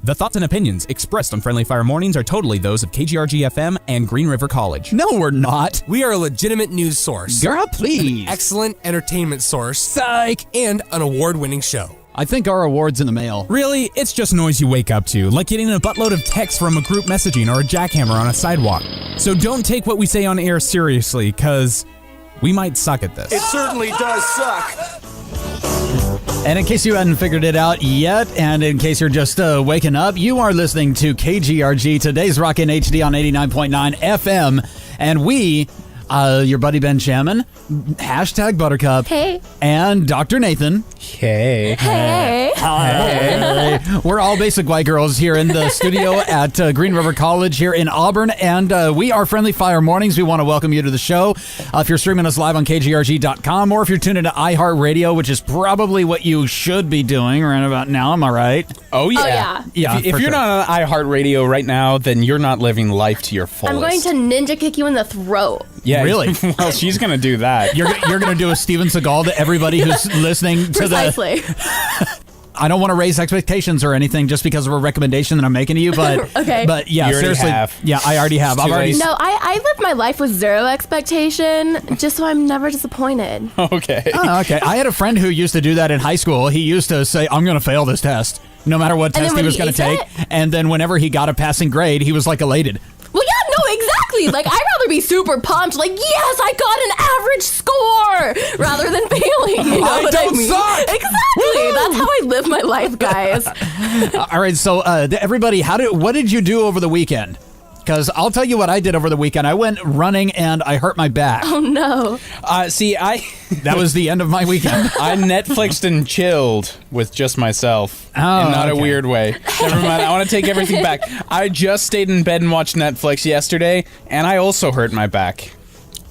The thoughts and opinions expressed on Friendly Fire Mornings are totally those of KGRG FM and Green River College. No, we're not. We are a legitimate news source. Girl, please. An excellent entertainment source. Psych. And an award-winning show. I think our award's in the mail. Really, it's just noise you wake up to, like getting a buttload of text from a group messaging or a jackhammer on a sidewalk. So don't take what we say on air seriously, because we might suck at this. It certainly does suck. And in case you hadn't figured it out yet, and in case you're just waking up, you are listening to KGRG, today's Rockin' HD on 89.9 FM, and we, your buddy BenJammin, hashtag Buttercup, hey, and Dr. Nathan. Hey. Hey. Hey. We're all basic white girls here in the studio at Green River College here in Auburn, and we are Friendly Fire Mornings. We want to welcome you to the show. If you're streaming us live on KGRG.com, or if you're tuned into iHeartRadio, which is probably what you should be doing right about now, am I right? Oh, yeah. Oh, yeah. Yeah, if you're sure. not on iHeartRadio right now, then you're not living life to your fullest. I'm going to ninja kick you in the throat. Yeah, Really? Well, she's going to do that. You're going to do a Steven Seagal to everybody who's listening to Precisely. I don't want to raise expectations or anything just because of a recommendation that I'm making to you, but Okay. But yeah, You already seriously, have. yeah, I already have. It's I've too already. late. No, I live my life with zero expectation, just so I'm never disappointed. Okay. Oh, okay. I had a friend who used to do that in high school. He used to say, "I'm going to fail this test, no matter what And test then he when was he going to take." aced it? And then whenever he got a passing grade, he was like elated. Well, yeah, no, exactly. Like, I'd rather be super pumped, like, yes, I got an average score, rather than failing. You know I what don't I mean? suck. Exactly. That's how I live my life, guys. All right, so everybody, what did you do over the weekend? Because I'll tell you what I did over the weekend. I went running and I hurt my back. Oh, no. That was the end of my weekend. I Netflixed and chilled with just myself. Oh, in not a okay. weird way. Never mind. I want to take everything back. I just stayed in bed and watched Netflix yesterday, and I also hurt my back.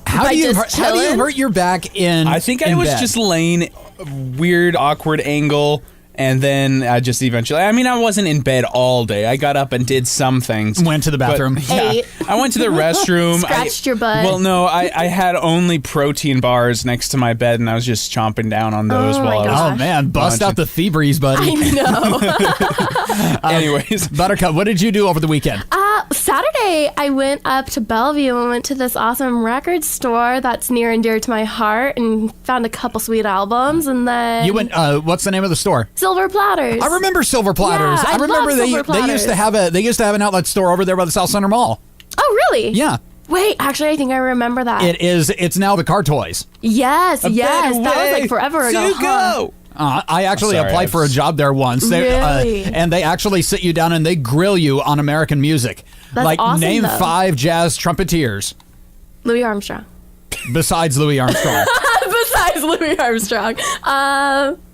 How By do you just how do you chilling? hurt your back in? I think I in was bed? just laying a weird, awkward angle, and then I just eventually... I mean, I wasn't in bed all day. I got up and did some things. Went to the bathroom. Yeah, Ate. I went to the restroom. Scratched your butt. Well, no, I had only protein bars next to my bed, and I was just chomping down on those Oh, while my I was... gosh. Oh man, bust Bunch out the Feebreeze, buddy. I know. Anyways, Buttercup, what did you do over the weekend? Saturday, I went up to Bellevue and went to this awesome record store that's near and dear to my heart and found a couple sweet albums, and then... You went. What's the name of the store? Silver Platters. I remember Silver Platters. Yeah, I remember love they Silver used to Platters. have an outlet store over there by the South Center Mall. Oh, really? Yeah. Wait, actually, I think I remember that. It's now the Car Toys. Yes, yes. That was like forever ago. huh? I actually Sorry, applied for a job there once. Really? And they actually sit you down and they grill you on American music. That's like, awesome, name though. 5 jazz trumpeteers Louis Armstrong. besides Louis Armstrong. Besides Louis Armstrong.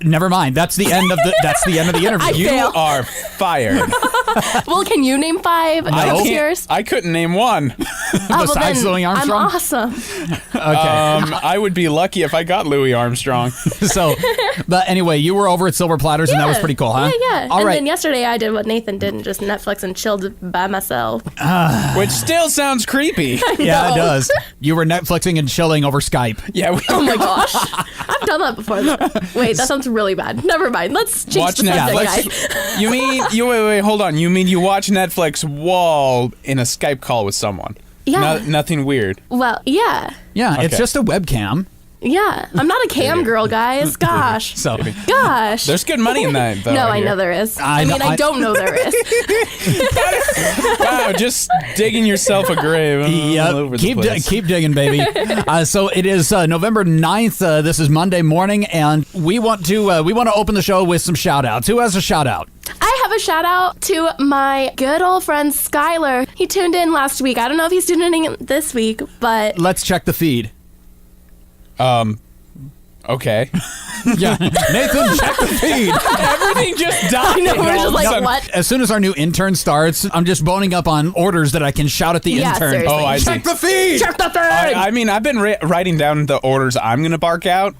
Never mind. That's the end of the interview. I You fail. are fired. Well, can you name 5 yours? I couldn't name one. Besides Louis Armstrong? I'm awesome. Okay. I would be lucky if I got Louis Armstrong. So, but anyway, you were over at Silver Platters and that was pretty cool, huh? Yeah. All and right. then yesterday I did what Nathan did and just Netflix and chilled by myself. Which still sounds creepy. Yeah, it No. does. You were Netflixing and chilling over Skype. Yeah, Oh my gosh. I've done that before. Wait, that sounds really bad. Never mind. Let's change watch the subject, Netflix. guys. You mean wait, hold on. You mean you watch Netflix while in a Skype call with someone? Yeah. Nothing weird. Well, yeah. Yeah, it's Okay. just a webcam. Yeah. I'm not a cam girl, guys. Gosh. So, Gosh. There's good money in that, though. No, I hear. know there is. I I know- mean, I don't know there is. Wow, just digging yourself a grave. all over the place. keep digging, baby. So it is November 9th. This is Monday morning, and we want to open the show with some shout-outs. Who has a shout-out? I have a shout out to my good old friend Skylar. He tuned in last week. I don't know if he's tuning in this week, but Let's check the feed. Okay. Yeah, Nathan, check the feed. Everything just died. I know, we're all just of a like, sudden. what? As soon as our new intern starts, I'm just boning up on orders that I can shout at the Yeah, intern. seriously. Oh, I see. Check the feed. Check the thing! I mean, I've been writing down the orders I'm going to bark out.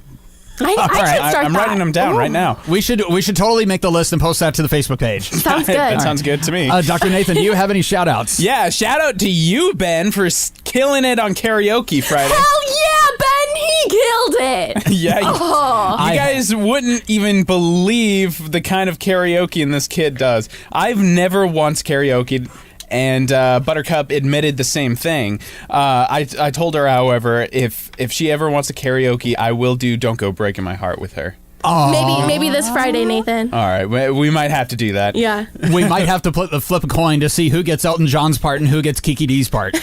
I should start I'm that. writing them down Ooh. right now. We should totally make the list and post that to the Facebook page. Sounds good. That sounds good to me. Dr. Nathan, do you have any shout-outs? Yeah, shout out to you, Ben, for killing it on karaoke Friday. Hell yeah, Ben! He He killed it. Yeah, you guys wouldn't even believe the kind of karaoke this kid does. I've never once karaoke'd, and Buttercup admitted the same thing. I told her, however, if she ever wants a karaoke, I will do Don't Go Breaking My Heart with her. Maybe this Friday, Nathan. All right, we might have to do that. Yeah. We might have to flip a coin to see who gets Elton John's part and who gets Kiki D's part.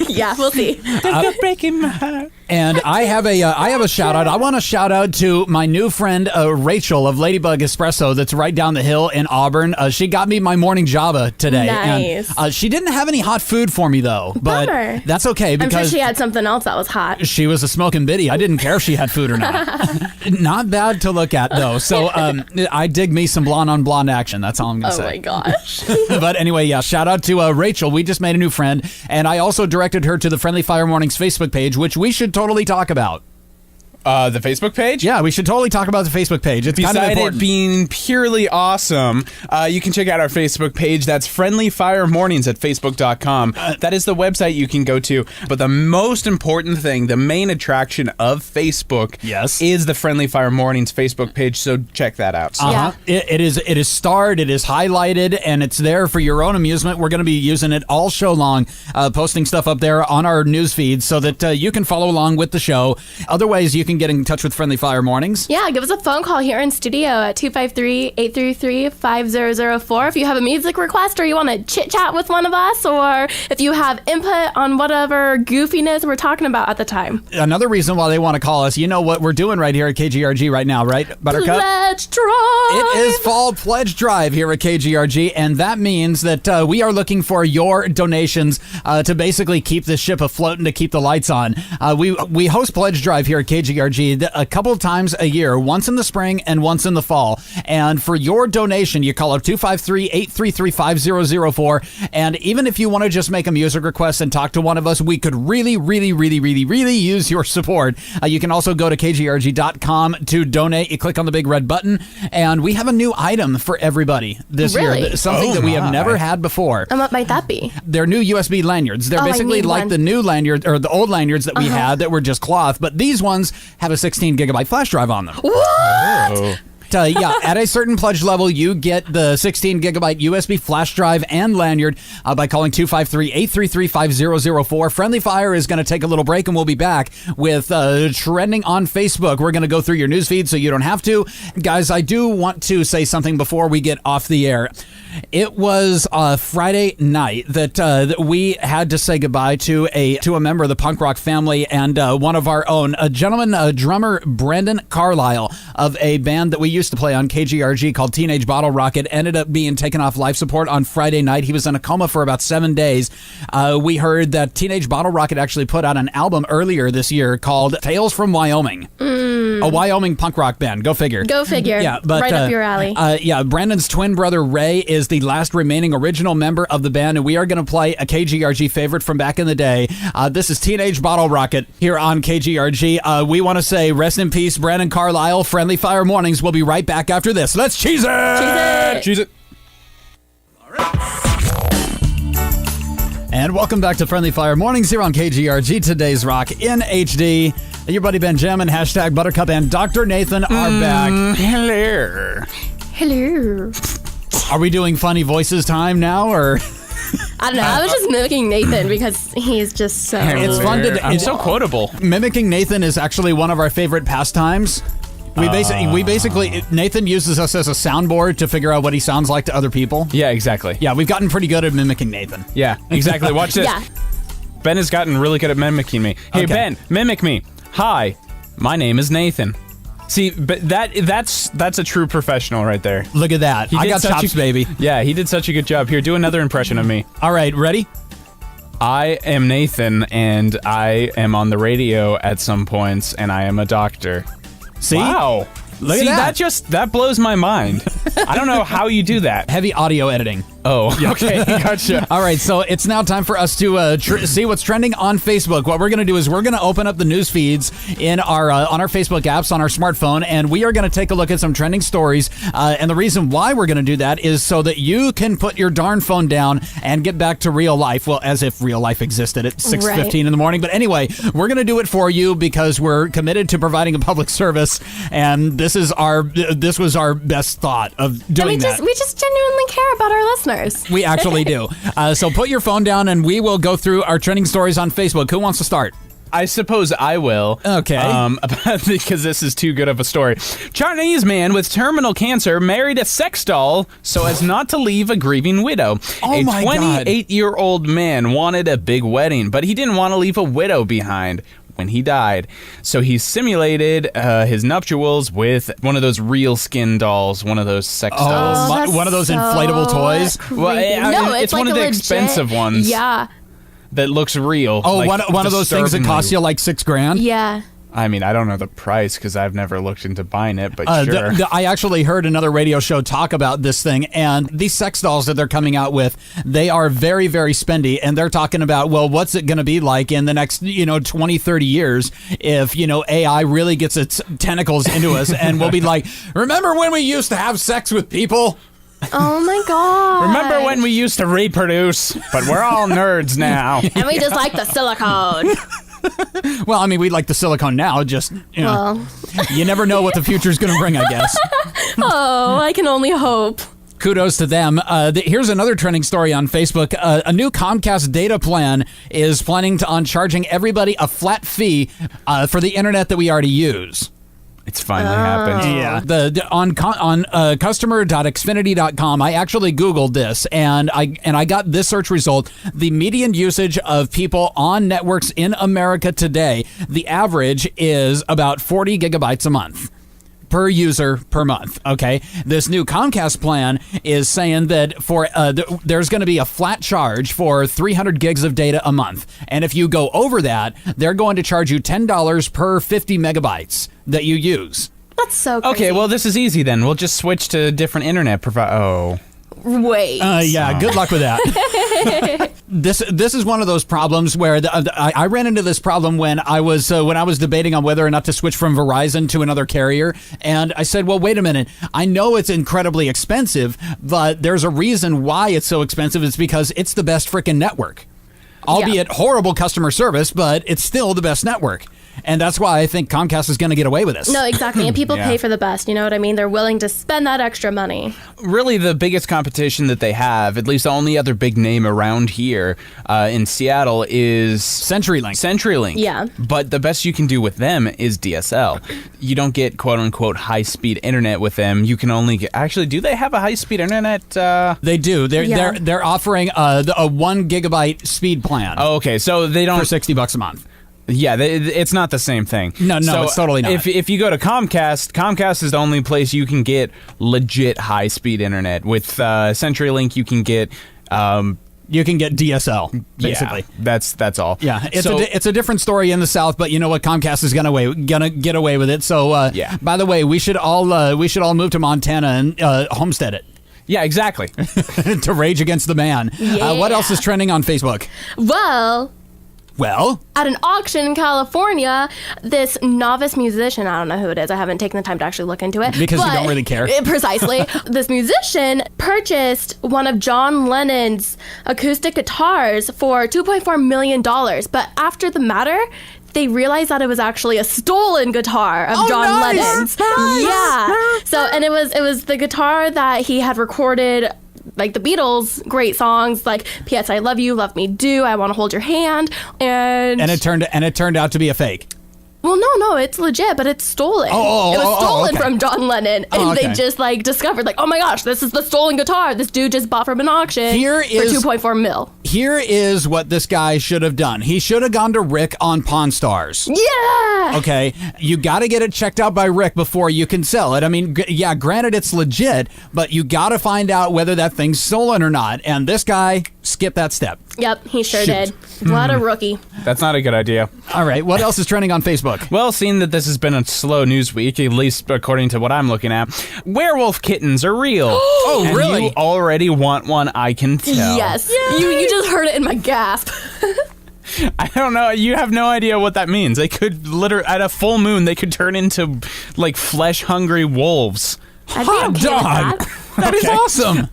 Yeah, we'll see. Don't go breaking my heart. And I have a shout out. I want to shout out to my new friend Rachel of Ladybug Espresso that's right down the hill in Auburn. She got me my morning Java today. Nice. And, she didn't have any hot food for me though, but Bummer. that's okay because I'm sure she had something else that was hot. she was a smoking biddy. I didn't care if she had food or not. Not bad to look at though. So I dig me some blonde on blonde action. That's all I'm gonna say. Oh my gosh. But anyway, yeah, shout out to Rachel. We just made a new friend, and I also directed her to the Friendly Fire Mornings Facebook page, which we should totally talk about. The Facebook page? Yeah, we should totally talk about the Facebook page. It's kind of Beside important. it being purely awesome, you can check out our Facebook page. That's Friendly Fire Mornings at Facebook.com. That is the website you can go to. But the most important thing, the main attraction of Facebook, is the Friendly Fire Mornings Facebook page. So check that out. Yeah. It is starred, it is highlighted, and it's there for your own amusement. We're going to be using it all show long, posting stuff up there on our news feed so that you can follow along with the show. Other ways you can get in touch with Friendly Fire Mornings. Yeah, give us a phone call here in studio at 253-833-5004 if you have a music request or you want to chit-chat with one of us, or if you have input on whatever goofiness we're talking about at the time. Another reason why they want to call us, you know what we're doing right here at KGRG right now, right, Buttercup? Pledge Drive! It is Fall Pledge Drive here at KGRG, and that means that we are looking for your donations to basically keep this ship afloat and to keep the lights on. We host Pledge Drive here at KGRG a couple of times a year, once in the spring and once in the fall. And for your donation, you call up 253-833-5004. And even if you want to just make a music request and talk to one of us, we could really, really, really, really, really use your support. You can also go to KGRG.com to donate. You click on the big red button, and we have a new item for everybody this year. Something that we have never had before. And what might that be? They're new USB lanyards. They're basically like the new lanyard or the old lanyards that we had that were just cloth, but these ones have a 16 gigabyte flash drive on them. What? Oh. Yeah, at a certain pledge level, you get the 16 gigabyte USB flash drive and lanyard by calling 253-833-5004. Friendly Fire is going to take a little break, and we'll be back with trending on Facebook. We're going to go through your newsfeed so you don't have to. Guys, I do want to say something before we get off the air. It was Friday night that we had to say goodbye to a member of the punk rock family and one of our own, a gentleman, drummer Brandon Carlisle of a band that we used to play on KGRG called Teenage Bottlerocket, ended up being taken off life support on Friday night. He was in a coma for about 7 days. We heard that Teenage Bottlerocket actually put out an album earlier this year called Tales from Wyoming. A Wyoming punk rock band. Go figure. Go figure. Yeah, but, right up your alley. Brandon's twin brother Ray is the last remaining original member of the band, and we are going to play a KGRG favorite from back in the day. This is Teenage Bottlerocket here on KGRG. We want to say rest in peace, Brandon Carlisle. Friendly Fire Mornings. We'll be right back after this. Let's cheese it! Cheese it! Cheese it. And welcome back to Friendly Fire Mornings here on KGRG. Today's Rock in HD. Your buddy BenJammin, hashtag Buttercup, and Dr. Nathan are back. Hello. Hello. Are we doing funny voices time now, or? I don't know. I was just mimicking Nathan because he's just so... It's fun to... I'm so quotable. Mimicking Nathan is actually one of our favorite pastimes. We basically Nathan uses us as a soundboard to figure out what he sounds like to other people. Yeah, exactly. Yeah, we've gotten pretty good at mimicking Nathan. Yeah, exactly. Watch this. Yeah. Ben has gotten really good at mimicking me. Hey, Okay. Ben, mimic me. Hi, my name is Nathan. See, but that's a true professional right there. Look at that. He I did got such chops, baby. Yeah, he did such a good job. Here, do another impression of me. All right, ready? I am Nathan, and I am on the radio at some points, and I am a doctor. See? Wow. Look See, at that. that blows my mind. I don't know how you do that. Heavy audio editing. Oh, okay, gotcha. All right, so it's now time for us to see what's trending on Facebook. What we're going to do is we're going to open up the news feeds in our on our Facebook apps on our smartphone, and we are going to take a look at some trending stories. And the reason why we're going to do that is so that you can put your darn phone down and get back to real life. Well, as if real life existed at 6:15 in the morning. But anyway, we're going to do it for you because we're committed to providing a public service, and this was our best thought of doing that. We just genuinely care about our listeners. We actually do. So put your phone down and we will go through our trending stories on Facebook. Who wants to start? I suppose I will. Okay. Because this is too good of a story. Chinese man with terminal cancer married a sex doll so as not to leave a grieving widow. Oh my God. 28-year-old man wanted a big wedding, but he didn't want to leave a widow behind when he died. So he simulated his nuptials with one of those real skin dolls, one of those sex dolls. that's One of those so inflatable toys? creepy. Well, no, it's like one of a the legit- expensive ones. Yeah. That looks real. Oh, like, one of those things that disturbingly. cost you like $6,000? Yeah. I mean, I don't know the price because I've never looked into buying it, but sure. I actually heard another radio show talk about this thing, and these sex dolls that they're coming out with, they are very, very spendy, and they're talking about, well, what's it going to be like in the next, 20, 30 years if, AI really gets its tentacles into us, and we'll be like, remember when we used to have sex with people? Oh my God. Remember when we used to reproduce, but we're all nerds now. And we just like the silicone. Well, I mean, we like the silicone now, just, Well. you never know what the future's going to bring, I guess. Oh, I can only hope. Kudos to them. Here's another trending story on Facebook. A new Comcast data plan is planning on charging everybody a flat fee for the internet that we already use. It's finally happened. Yeah. On customer.xfinity.com, I actually Googled this, and I got this search result. The median usage of people on networks in America today, the average is about 40 gigabytes a month. Per user per month, okay? This new Comcast plan is saying that for there's going to be a flat charge for 300 gigs of data a month. And if you go over that, they're going to charge you $10 per 50 megabytes that you use. That's so crazy. Okay, well, this is easy then. We'll just switch to different internet provider. Oh. Wait. Yeah, good luck with that. This is one of those problems where I ran into this problem when I was debating on whether or not to switch from Verizon to another carrier, and I said, well, wait a minute. I know it's incredibly expensive, but there's a reason why it's so expensive. It's because it's the best freaking network. Albeit horrible customer service, but it's still the best network. And that's why I think Comcast is going to get away with this. No, exactly. And people Yeah. pay for the best. You know what I mean? They're willing to spend that extra money. Really, the biggest competition that they have, at least the only other big name around here in Seattle, is CenturyLink. Yeah. But the best you can do with them is DSL. You don't get quote-unquote high-speed internet with them. You can only get... Actually, do they have a high-speed internet? They do. They're offering a 1 gigabyte speed plan. Oh, okay. So they don't... For $60 a month. Yeah, it's not the same thing. No, it's totally not. If you go to Comcast is the only place you can get legit high-speed internet. With CenturyLink, you can get... You can get DSL, basically. Yeah, that's all. Yeah, it's a different story in the South, but you know what? Comcast is gonna get away with it. So, yeah. By the way, we should all move to Montana and homestead it. Yeah, exactly. To rage against the man. Yeah. What else is trending on Facebook? Well, at an auction in California, this novice musician, I don't know who it is, I haven't taken the time to actually look into it. Because you don't really care. Precisely. This musician purchased one of John Lennon's acoustic guitars for $2.4 million. But after the matter, they realized that it was actually a stolen guitar of John Lennon's. Nice. Yeah. So, and it was the guitar that he had recorded, like the Beatles, great songs like P.S. I Love You, Love Me Do, I Want to Hold Your Hand, and it turned out to be a fake. Well, no, it's legit, but it's stolen. It was stolen from John Lennon, and they just discovered oh my gosh, this is the stolen guitar this dude just bought from an auction for $2.4 million. Here is what this guy should have done. He should have gone to Rick on Pawn Stars. Yeah. Okay, you got to get it checked out by Rick before you can sell it. I mean, granted it's legit, but you got to find out whether that thing's stolen or not. And this guy skip that step. Yep, he sure Shoot. did. What a rookie. That's not a good idea. All right, what else is trending on Facebook? Well, seeing that this has been a slow news week, at least according to what I'm looking at, werewolf kittens are real. Oh, and really? You already want one, I can tell. Yes. You just heard it in my gasp. I don't know. You have no idea what that means. They could literally, at a full moon, they could turn into like flesh-hungry wolves. I'd be okay with that. That is awesome.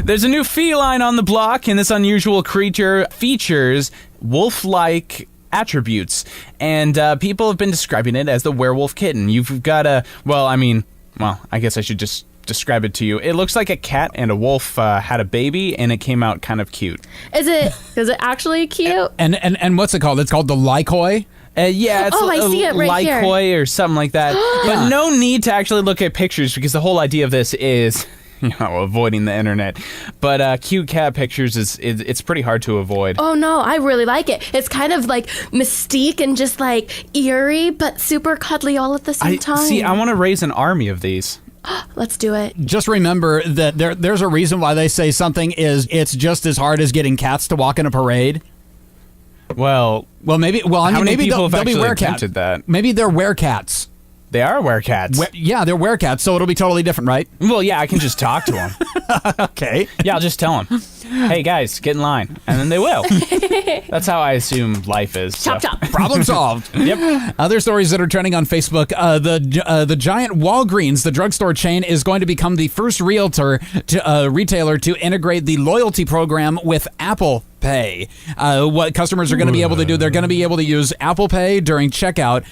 There's a new feline on the block, and this unusual creature features wolf-like attributes, and people have been describing it as the werewolf kitten. You've got I guess I should just describe it to you. It looks like a cat and a wolf had a baby, and it came out kind of cute. Is it actually cute? And what's it called? It's called the Lycoi. Yeah, it's I see it right here. Lycoi or something like that. But no need to actually look at pictures, because the whole idea of this is, avoiding the internet. But cute cat pictures it's pretty hard to avoid. Oh no, I really like it. It's kind of like mystique and just like eerie, but super cuddly all at the same time. See, I want to raise an army of these. Let's do it. Just remember that there's a reason why they say something it's just as hard as getting cats to walk in a parade. Well, maybe many people have they'll be actually werecats. attempted that? Maybe they're werecats. They are werecats. Yeah, they're werecats, so it'll be totally different, right? Well, yeah, I can just talk to them. Okay. Yeah, I'll just tell them, hey, guys, get in line. And then they will. That's how I assume life is. Chop, chop. Problem solved. Yep. Other stories that are trending on Facebook. The giant Walgreens, the drugstore chain, is going to become the first retailer to integrate the loyalty program with Apple Pay. What customers are going to be able to do, they're going to be able to use Apple Pay during checkout,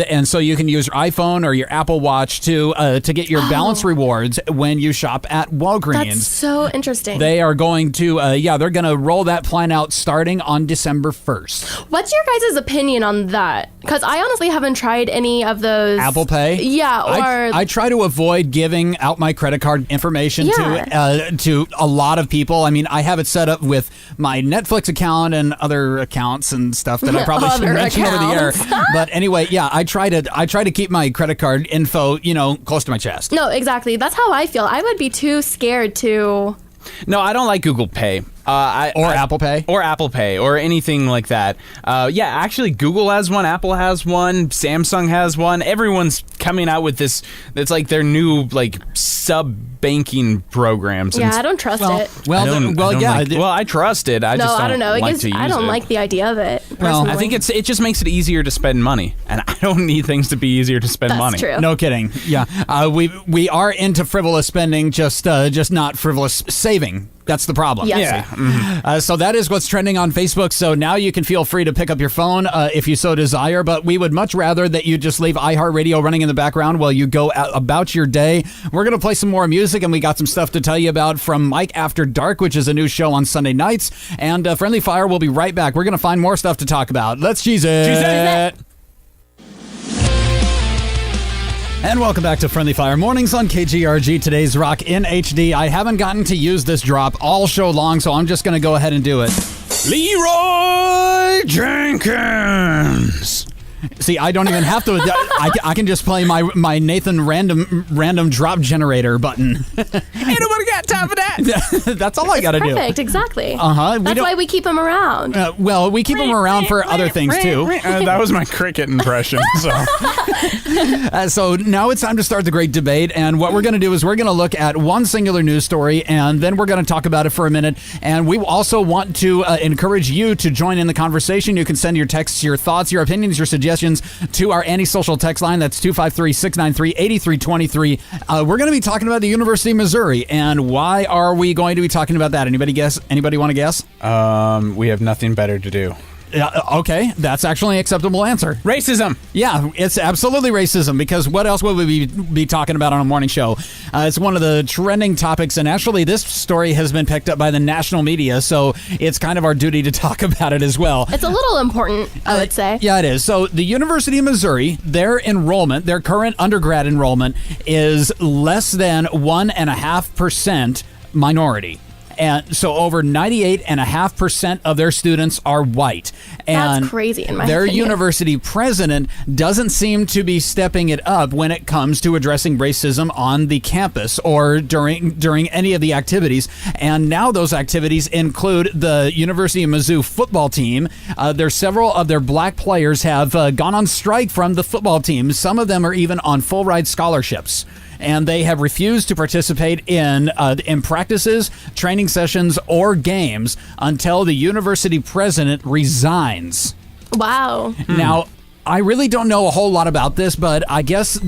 and so you can use your iPhone or your Apple Watch to get your balance rewards when you shop at Walgreens. That's so interesting. They are going to, they're going to roll that plan out starting on December 1st. What's your guys' opinion on that? Because I honestly haven't tried any of those. Apple Pay? Yeah, or... I try to avoid giving out my credit card information to a lot of people. I mean, I have it set up with my Netflix account and other accounts and stuff that I probably shouldn't mention over the air. But anyway, yeah, I try to keep my credit card info, close to my chest. No, exactly. That's how I feel. I would be too scared to... No, I don't like Google Pay. Apple Pay? Or Apple Pay, or anything like that. Actually, Google has one, Apple has one, Samsung has one. Everyone's coming out with this. It's like their new, sub-banking programs. Yeah, I don't trust it. I trust it. I don't like the idea of it, personally. Well, I think it just makes it easier to spend money, and I don't need things to be easier to spend money. That's true. No kidding. Yeah, we are into frivolous spending, just not frivolous saving. That's the problem. Yes. Yeah. Mm-hmm. So that is what's trending on Facebook. So now you can feel free to pick up your phone if you so desire, but we would much rather that you just leave iHeartRadio running in the background while you go about your day. We're going to play some more music, and we got some stuff to tell you about from Mike After Dark, which is a new show on Sunday nights. And Friendly Fire will be right back. We're going to find more stuff to talk about. Let's cheese it. Cheese it. And welcome back to Friendly Fire Mornings on KGRG. Today's Rock in HD. I haven't gotten to use this drop all show long, so I'm just going to go ahead and do it. Leroy Jenkins. See, I don't even have to. I can just play my Nathan random drop generator button. Ain't nobody got time for that. That's all I got to do. Perfect, exactly. That's why we keep them around. We keep them around for other things too. That was my cricket impression. So now it's time to start the great debate, and what we're going to do is we're going to look at one singular news story, and then we're going to talk about it for a minute. And we also want to encourage you to join in the conversation. You can send your texts, your thoughts, your opinions, your suggestions to our antisocial text line. That's 253-693-8323. We're going to be talking about the University of Missouri, and why are we going to be talking about that? Anybody guess? Anybody want to guess? We have nothing better to do. Okay, that's actually an acceptable answer. Racism. Yeah, it's absolutely racism, because what else would we be talking about on a morning show? It's one of the trending topics, and actually this story has been picked up by the national media, so it's kind of our duty to talk about it as well. It's a little important, I would say. Yeah, it is. So the University of Missouri, their current undergrad enrollment is less than 1.5% minority. And so over 98.5% of their students are white. And That's crazy in my their opinion. university president doesn't seem to be stepping it up when it comes to addressing racism on the campus or during any of the activities. And now those activities include the University of Mizzou football team. There's several of their black players have gone on strike from the football team. Some of them are even on full ride scholarships. And they have refused to participate in practices, training sessions, or games until the university president resigns. Wow. Now, I really don't know a whole lot about this, but I guess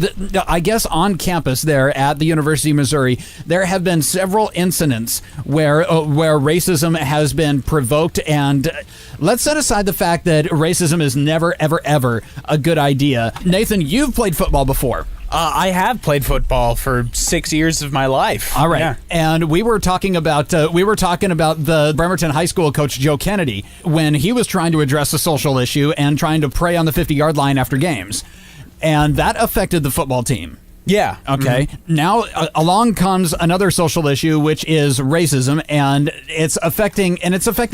on campus there at the University of Missouri, there have been several incidents where racism has been provoked. And let's set aside the fact that racism is never, ever, ever a good idea. Nathan, you've played football before. I have played football for 6 years of my life. All right. Yeah. And we were talking about the Bremerton High School coach Joe Kennedy when he was trying to address a social issue and trying to pray on the 50-yard line after games. And that affected the football team. Yeah. Okay. Now along comes another social issue, which is racism, and it's affecting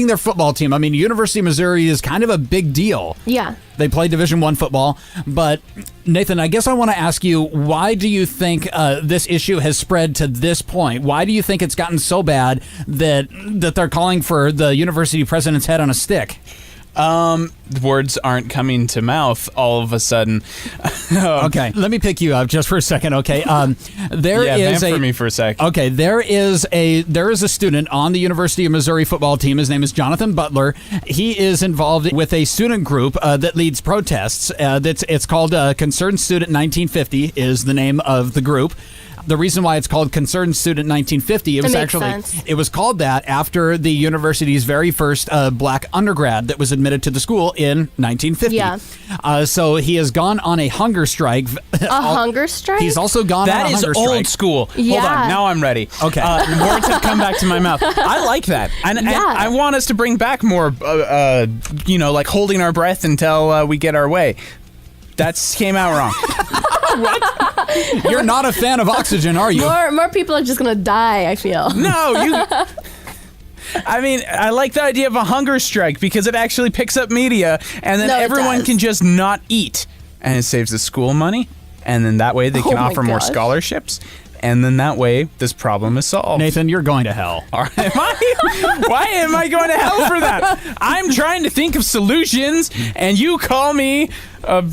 their football team. I mean, University of Missouri is kind of a big deal. Yeah. They play Division I football. But Nathan, I guess I want to ask you, why do you think this issue has spread to this point? Why do you think it's gotten so bad that they're calling for the university president's head on a stick? Words aren't coming to mouth all of a sudden. Okay, let me pick you up just for a second. Okay, Vamp for me for a sec. Okay, there is a student on the University of Missouri football team. His name is Jonathan Butler. He is involved with a student group that leads protests. It's called Concerned Student 1950 is the name of the group. The reason why it's called Concerned Student 1950, it was called that after the university's very first black undergrad that was admitted to the school in 1950. Yeah. So he has gone on a hunger strike. Hunger strike? He's also gone on a hunger strike. That is old school. Yeah. Hold on, now I'm ready. Okay. Words have come back to my mouth. I like that. And I want us to bring back more, like holding our breath until we get our way. That came out wrong. What? You're not a fan of oxygen, are you? More people are just gonna die, I feel. No, I mean, I like the idea of a hunger strike because it actually picks up media, and then everyone can just not eat, and it saves the school money, and then that way they can offer more scholarships, and then that way this problem is solved. Nathan, you're going to hell. All right, why am I going to hell for that? I'm trying to think of solutions, and you call me a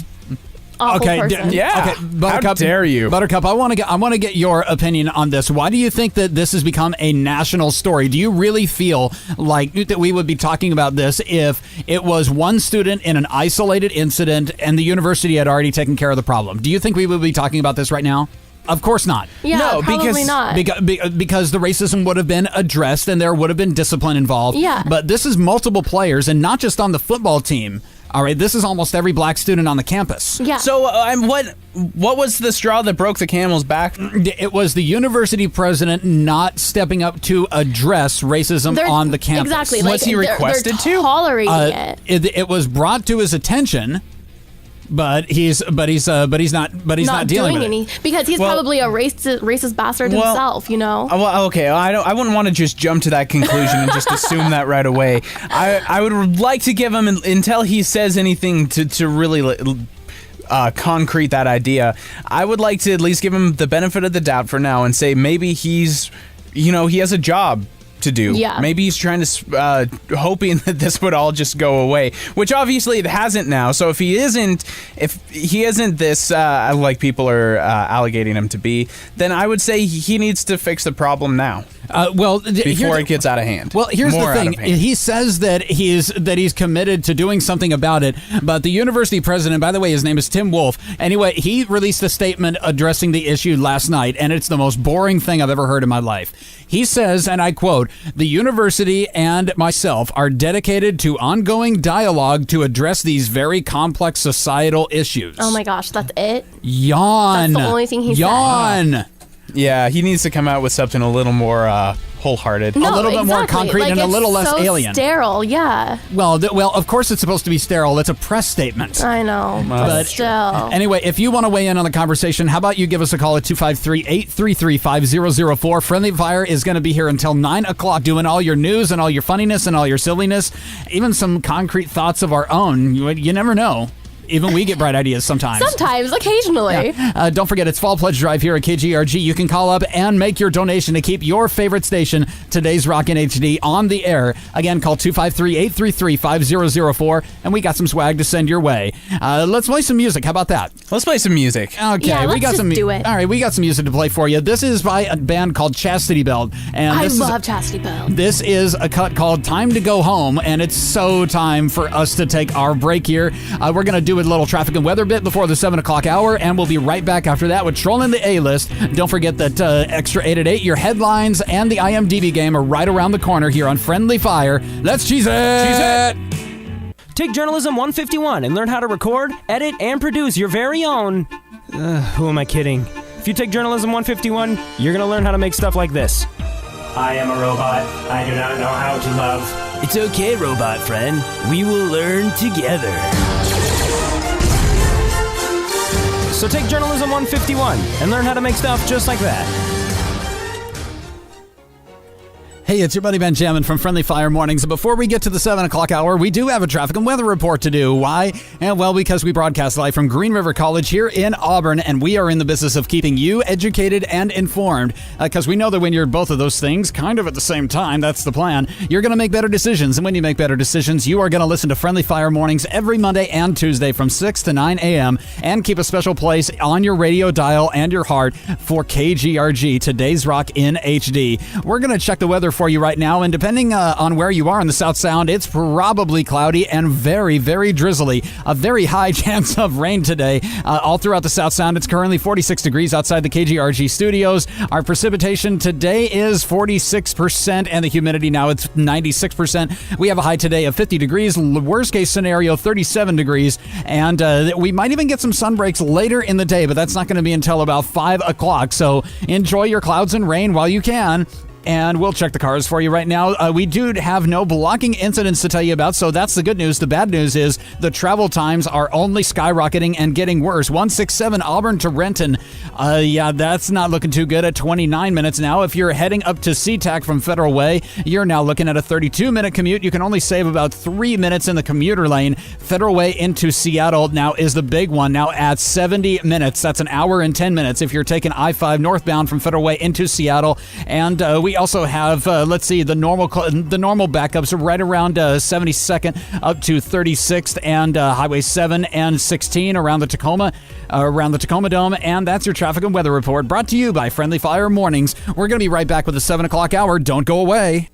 Awful person. Yeah. Okay, Buttercup, how dare you? Buttercup, I want to get your opinion on this. Why do you think that this has become a national story? Do you really feel like that we would be talking about this if it was one student in an isolated incident and the university had already taken care of the problem? Do you think we would be talking about this right now? Of course not. Yeah, no, probably not. Because the racism would have been addressed and there would have been discipline involved. Yeah. But this is multiple players and not just on the football team. All right, this is almost every black student on the campus. Yeah. So, what was the straw that broke the camel's back? It was the university president not stepping up to address racism on the campus. Exactly. Was he requested they're tolerating it. It was brought to his attention, but he's not dealing with it. Because he's probably a racist bastard himself, you know. Well, okay, I wouldn't want to just jump to that conclusion and just assume that right away. I would like to give him until he says anything to really concrete that idea. I would like to at least give him the benefit of the doubt for now and say maybe he has a job to do. Yeah. Maybe he's trying to hoping that this would all just go away, which obviously it hasn't now. So if he isn't this like people are allegating him to be, then I would say he needs to fix the problem now. Before it gets out of hand. Well, here's the thing. He says that he's committed to doing something about it, but the university president, by the way, his name is Tim Wolf. Anyway, he released a statement addressing the issue last night, and it's the most boring thing I've ever heard in my life. He says, and I quote, "The university and myself are dedicated to ongoing dialogue to address these very complex societal issues." Oh my gosh, that's it? Yawn. That's the only thing he said. Yawn. Yeah, he needs to come out with something a little more wholehearted. No, a little bit more concrete like, and a little less so alien. Sterile, yeah. Well, of course it's supposed to be sterile. It's a press statement. I know, but still. Anyway, if you want to weigh in on the conversation, how about you give us a call at 253-833-5004. Friendly Fire is going to be here until 9 o'clock doing all your news and all your funniness and all your silliness, even some concrete thoughts of our own. You never know. Even we get bright ideas sometimes. Sometimes, occasionally. Yeah. Don't forget, it's Fall Pledge Drive here at KGRG. You can call up and make your donation to keep your favorite station, Today's Rock in HD, on the air. Again, call 253-833-5004, and we got some swag to send your way. Let's play some music. How about that? Let's play some music. Okay, Yeah, we got let's some. just do it. All right, we got some music to play for you. This is by a band called Chastity Belt, and I love Chastity Belt. this is a cut called Time to Go Home, and it's so time for us to take our break here. We're going to do a little traffic and weather bit before the 7 o'clock hour, and we'll be right back after that with Trolling the A-List. Don't forget that extra 8 at 8, your headlines, and the IMDB game are right around the corner here on Friendly Fire. Let's cheese it! Cheese it! Take Journalism 151 and learn how to record, edit, and produce your very own... who am I kidding? If you take Journalism 151, you're going to learn how to make stuff like this. I am a robot. I do not know how to love. It's okay, robot friend. We will learn together. So take Journalism 151 and learn how to make stuff just like that. Hey, it's your buddy BenJammin from Friendly Fire Mornings. And before we get to the 7 o'clock hour, we do have a traffic and weather report to do. Why? And well, because we broadcast live from Green River College here in Auburn, and we are in the business of keeping you educated and informed. Because we know that when you're both of those things, kind of at the same time, that's the plan, you're going to make better decisions. And when you make better decisions, you are going to listen to Friendly Fire Mornings every Monday and Tuesday from 6 to 9 a.m. and keep a special place on your radio dial and your heart for KGRG, Today's Rock in HD. We're going to check the weather for you right now, and depending on where you are in the South Sound, it's probably cloudy and very, very drizzly. A very high chance of rain today all throughout the South Sound. It's currently 46 degrees outside the KGRG studios. Our precipitation today is 46%, and the humidity now it's 96%. We have a high today of 50 degrees. Worst case scenario, 37 degrees, and we might even get some sun breaks later in the day, but that's not going to be until about 5 o'clock. So enjoy your clouds and rain while you can. And we'll check the cars for you right now. We do have no blocking incidents to tell you about, so that's the good news. The bad news is the travel times are only skyrocketing and getting worse. 167 Auburn to Renton. Yeah, that's not looking too good at 29 minutes now. If you're heading up to SeaTac from Federal Way, you're now looking at a 32-minute commute. You can only save about 3 minutes in the commuter lane. Federal Way into Seattle now is the big one, now at 70 minutes. That's an hour and 10 minutes if you're taking I-5 northbound from Federal Way into Seattle. And we also have, let's see, the normal backups are right around 72nd up to 36th and Highway 7 and 16 around the Tacoma Dome. And that's your traffic and weather report brought to you by Friendly Fire Mornings. We're going to be right back with the 7 o'clock hour. Don't go away.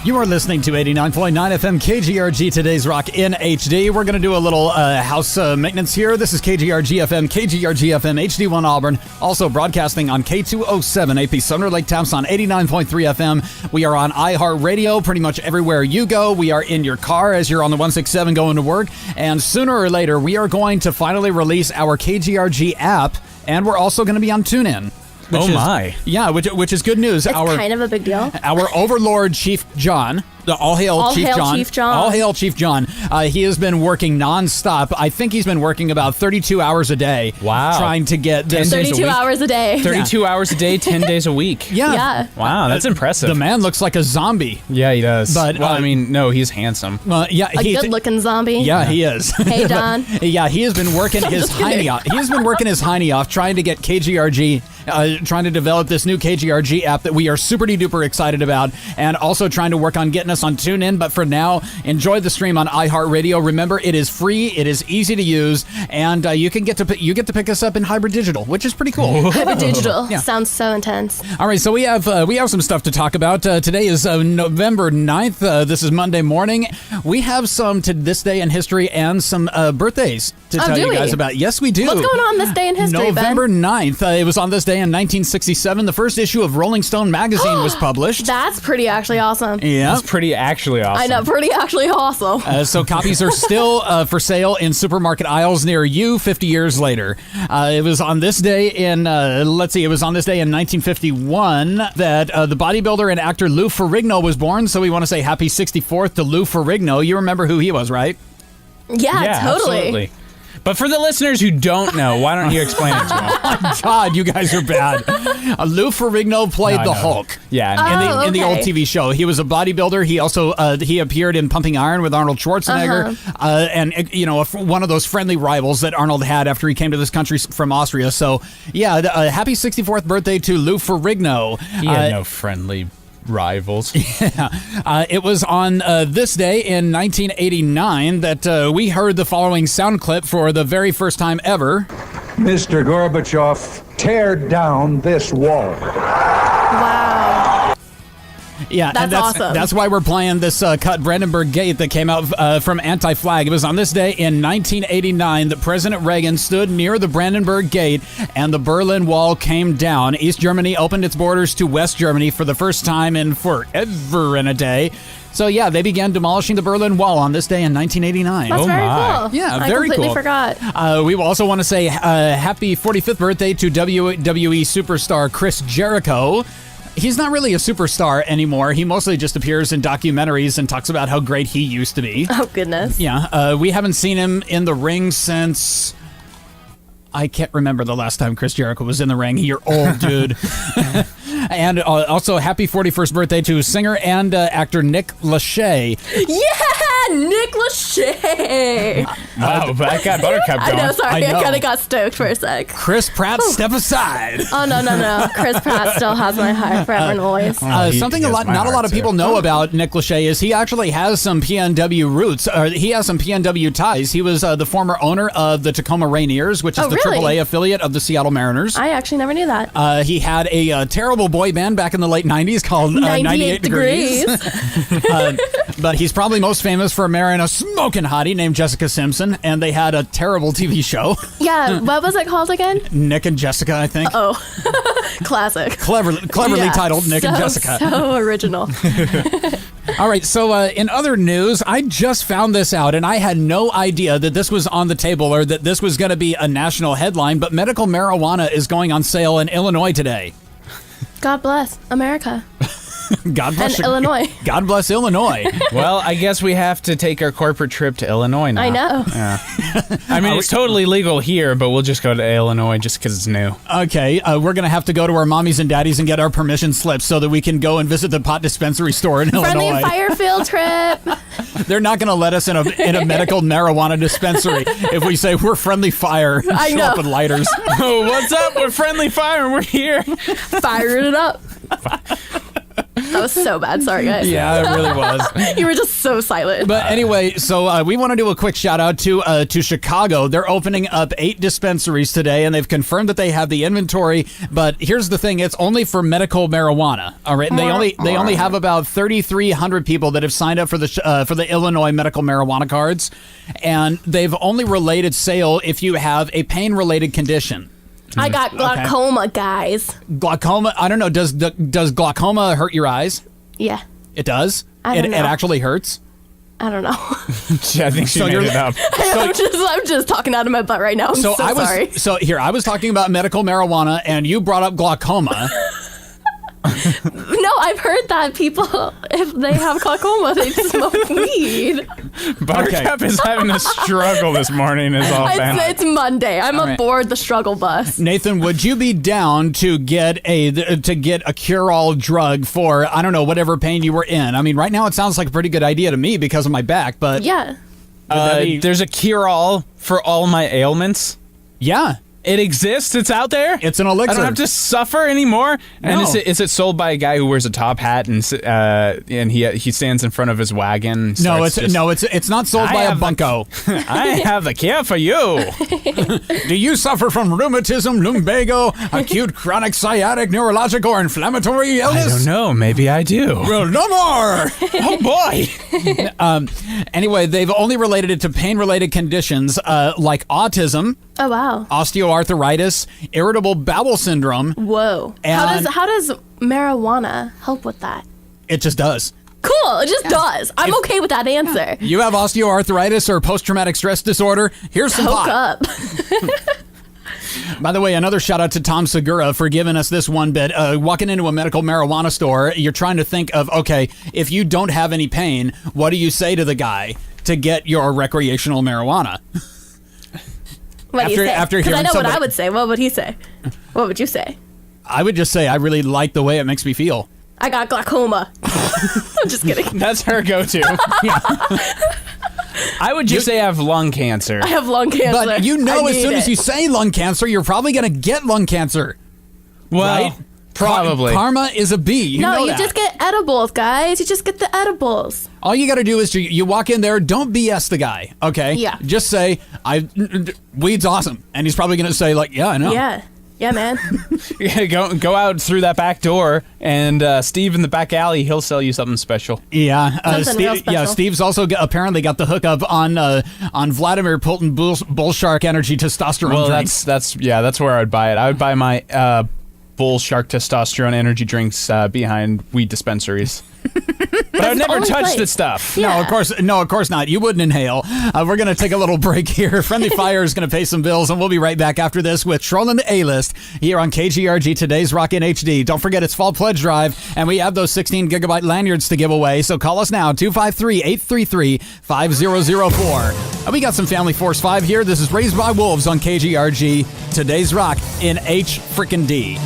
You are listening to 89.9 FM KGRG, Today's Rock in HD. We're going to do a little house maintenance here. This is KGRG FM, KGRG FM, HD1 Auburn. Also broadcasting on K207 AP Sumner Lake Taps on 89.3 FM. We are on iHeartRadio pretty much everywhere you go. We are in your car as you're on the 167 going to work. And sooner or later, we are going to finally release our KGRG app. And we're also going to be on TuneIn. Yeah, which is good news. It's kind of a big deal. Our overlord, Chief John. All hail Chief John. All hail Chief John. He has been working nonstop. I think he's been working about 32 hours a day. Wow. Trying to get this. 32 hours a day. 32 hours a day, 10 days a week. Yeah. Wow, that's impressive. The man looks like a zombie. Yeah, he does. But well, I mean, no, he's handsome. Yeah, a good-looking zombie. Yeah, he is. Hey, Don. Yeah, he has been working his hiney off. He has been working his hiney off trying to get KGRG, trying to develop this new KGRG app that we are super duper excited about, and also trying to work on getting us on TuneIn. But for now, enjoy the stream on iHeartRadio. Remember, it is free, it is easy to use, and you get to pick us up in hybrid digital, which is pretty cool. Hybrid digital sounds so intense. All right, so we have some stuff to talk about. Today is November 9th. This is Monday morning. We have some to this day in history and some birthdays to tell you guys about. Yes, we do. What's going on this day in history, November 9th. It was on this day day in 1967, the first issue of Rolling Stone magazine was published. That's pretty actually awesome. Yeah. That's pretty actually awesome. I know, pretty actually awesome. So copies are still for sale in supermarket aisles near you 50 years later. It was on this day in, it was on this day in 1951 that the bodybuilder and actor Lou Ferrigno was born. So we want to say happy 64th to Lou Ferrigno. You remember who he was, right? Yeah, totally. Absolutely. But for the listeners who don't know, why don't you explain it to them? Oh my God, you guys are bad. Lou Ferrigno played the Hulk. Yeah. In the old TV show. He was a bodybuilder. He also he appeared in Pumping Iron with Arnold Schwarzenegger, and one of those friendly rivals that Arnold had after he came to this country from Austria. So yeah, happy 64th birthday to Lou Ferrigno. He had no friendly rivals. Yeah. It was on this day in 1989 that we heard the following sound clip for the very first time ever. Mr. Gorbachev, tear down this wall. Wow. Yeah, that's awesome. That's why we're playing this cut Brandenburg Gate that came out from Anti-Flag. It was on this day in 1989 that President Reagan stood near the Brandenburg Gate and the Berlin Wall came down. East Germany opened its borders to West Germany for the first time in forever and a day. So yeah, they began demolishing the Berlin Wall on this day in 1989. That's very cool. Yeah, I very completely cool. forgot. We also want to say happy 45th birthday to WWE superstar Chris Jericho. He's not really a superstar anymore. He mostly just appears in documentaries and talks about how great he used to be. Oh, goodness. Yeah, we haven't seen him in the ring since... I can't remember the last time Chris Jericho was in the ring. You're old, dude. And also, happy 41st birthday to singer and actor Nick Lachey. Yeah, Nick Lachey. Wow, that got Buttercup going. I know, sorry. I know. I kind of got stoked for a sec. Chris Pratt, step aside. Oh, no. Chris Pratt still has my heart forever and always. Something not a lot of people know about Nick Lachey is he actually has some PNW roots. He has some PNW ties. He was the former owner of the Tacoma Rainiers, which is the really? AAA affiliate of the Seattle Mariners. I actually never knew that. He had a terrible boy band back in the late 90s called 98 Degrees. But he's probably most famous for marrying a smoking hottie named Jessica Simpson, and they had a terrible TV show. Yeah, what was it called again? Nick and Jessica, I think. Oh, classic. Cleverly titled Nick and Jessica. So original. All right, so in other news, I just found this out, and I had no idea that this was on the table or that this was going to be a national headline, but medical marijuana is going on sale in Illinois today. God bless America. God bless and Illinois. God bless Illinois. Well, I guess we have to take our corporate trip to Illinois now. I know. Yeah. I mean, it's totally legal here, but we'll just go to Illinois just because it's new. Okay, we're going to have to go to our mommies and daddies and get our permission slips so that we can go and visit the pot dispensary store in Friendly Illinois. fire field trip. They're not going to let us in a medical marijuana dispensary if we say we're Friendly Fire and I show know. up with lighters. Oh, what's up? We're Friendly Fire and we're here. Firing it up. That was so bad. Sorry, guys. Yeah, it really was. You were just so silent. But anyway, so we want to do a quick shout out to Chicago. They're opening up 8 dispensaries today, and they've confirmed that they have the inventory. But here's the thing: it's only for medical marijuana. All right, and they only have about 3,300 people that have signed up for the Illinois medical marijuana cards, and they've only related sale if you have a pain-related condition. I got glaucoma, guys. Glaucoma? I don't know. Does glaucoma hurt your eyes? Yeah. It does? I don't know. It actually hurts? I don't know. I think she made it up. I'm just talking out of my butt right now. I'm so sorry. So here, I was talking about medical marijuana, and you brought up glaucoma. No, I've heard that people, if they have glaucoma, they smoke weed. Buttercup is having a struggle this morning. It's Monday. I'm aboard the struggle bus. Nathan, would you be down to get a cure-all drug for, I don't know, whatever pain you were in? I mean, right now it sounds like a pretty good idea to me because of my back, but... Yeah. There's a cure-all for all my ailments. Yeah. It exists. It's out there. It's an elixir. I don't have to suffer anymore. No. And is it sold by a guy who wears a top hat and he stands in front of his wagon? No, it's not sold by a bunko. I have the cure for you. Do you suffer from rheumatism, lumbago, acute chronic sciatic, neurologic, or inflammatory illness? I don't know. Maybe I do. Well, no more. Oh boy. Anyway, they've only related it to pain-related conditions like autism, Oh, wow. osteoarthritis, irritable bowel syndrome. Whoa. And How does marijuana help with that? it just does. Cool. It just does. I'm okay with that answer. You have osteoarthritis or post-traumatic stress disorder, here's some Hook pot. up. By the way, another shout out to Tom Segura for giving us this one bit. Walking into a medical marijuana store, you're trying to think of, okay, if you don't have any pain, what do you say to the guy to get your recreational marijuana? What do you say? After Because I hearing know what somebody- I would say. What would he say? What would you say? I would just say I really like the way it makes me feel. I got glaucoma. I'm just kidding. That's her go-to. I would just say I have lung cancer. I have lung cancer. But you know, I as need soon as it. you say lung cancer, you're probably going to get lung cancer. Well, right? probably. Karma is a bee. You know you that. just get edibles, guys. You just get the edibles. All you got to do is you walk in there, don't BS the guy, okay? Yeah. Just say, weed's awesome. And he's probably going to say, like, yeah, I know. Yeah. Yeah, man. Yeah, go out through that back door, and Steve in the back alley, he'll sell you something special. Yeah, Something real special. yeah. Steve's also apparently got the hookup on Vladimir Putin bull shark energy testosterone. Well, drinks. that's where I would buy it. I would buy my bull shark testosterone energy drinks behind weed dispensaries. But I would never only touch place. the stuff. Yeah. No, of course not. You wouldn't inhale. We're going to take a little break here. Friendly Fire is going to pay some bills, and we'll be right back after this with Trolling the A-List here on KGRG, today's Rock in HD. Don't forget, it's Fall Pledge Drive, and we have those 16-gigabyte lanyards to give away, so call us now, 253-833-5004. We got some Family Force 5 here. This is Raised by Wolves on KGRG, today's Rock in H-frickin-D.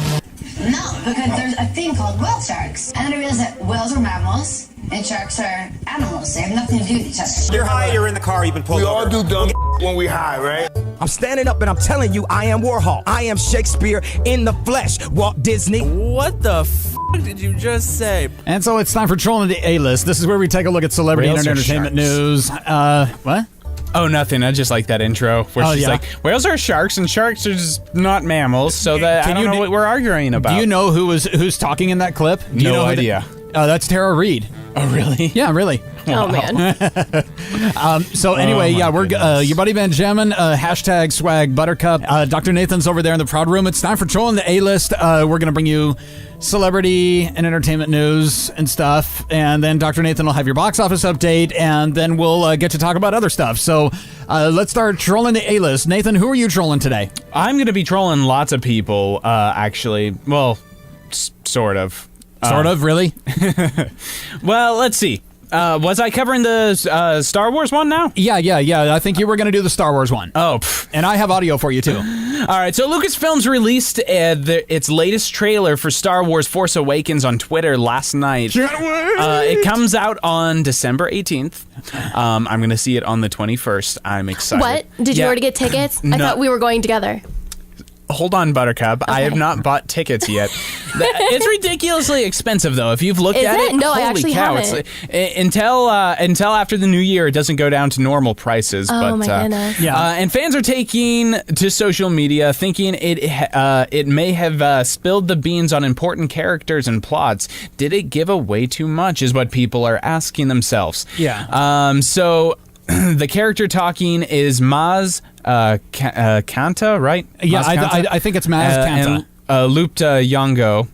No, because there's a thing called whale sharks. And then I realized that whales are mammals and sharks are animals. They have nothing to do with each other. You're high, you're in the car, you've been pulled over. We all do dumb when we high, right? I'm standing up and I'm telling you, I am Warhol. I am Shakespeare in the flesh. Walt Disney. What the f did you just say? And so it's time for Trolling the A-List. This is where we take a look at celebrity Whales and are entertainment sharks. news. What? Oh, nothing. I just like that intro where Oh, she's yeah. like, whales are sharks, and sharks are just not mammals, so that Can I don't you know d- what we're arguing about. Do you know who's talking in that clip? Do you No know who idea. That's Tara Reid. Oh, really? Yeah, really. Oh, man. So anyway, my yeah, we're goodness. your buddy BenJammin, hashtag swag buttercup. Dr. Nathan's over there in the Proud Room. It's time for Trolling the A-List. We're going to bring you celebrity and entertainment news and stuff. And then Dr. Nathan will have your box office update. And then we'll get to talk about other stuff. So let's start Trolling the A-List. Nathan, who are you trolling today? I'm going to be trolling lots of people, actually. Well, sort of. Sort of, really? Well, let's see. Was I covering the Star Wars one now? Yeah. I think you were going to do the Star Wars one. Oh, And I have audio for you, too. All right, so Lucasfilms released its latest trailer for Star Wars Force Awakens on Twitter last night. It comes out on December 18th. I'm going to see it on the 21st. I'm excited. What? Did you Yeah. already get tickets? I No. thought we were going together. Hold on, Buttercup. I have not bought tickets yet. It's ridiculously expensive, though. If you've looked Is at it? it, No, I holy actually cow! haven't. Until after the new year, it doesn't go down to normal prices. Oh, but, my goodness. Yeah. and fans are taking to social media, thinking it may have spilled the beans on important characters and plots. Did it give away too much? Is what people are asking themselves. Yeah. So the character talking is Maz Kanta, right? Yeah, Maz Kanta? I think it's Maz Kanta. And Lupta Nyong'o,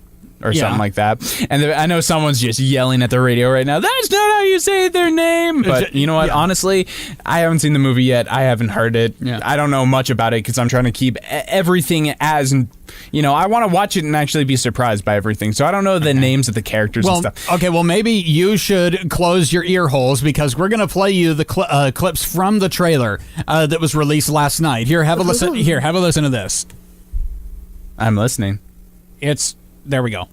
or Yeah. something like that. And I know someone's just yelling at the radio right now, that's not how you say their name. But you know what? Yeah. Honestly, I haven't seen the movie yet. I haven't heard it. Yeah. I don't know much about it because I'm trying to keep everything as, I want to watch it and actually be surprised by everything. So I don't know the names of the characters and stuff. Okay, well, maybe you should close your ear holes because we're going to play you the clips from the trailer that was released last night. Here, have a listen. Here, have a listen to this. I'm listening. There we go.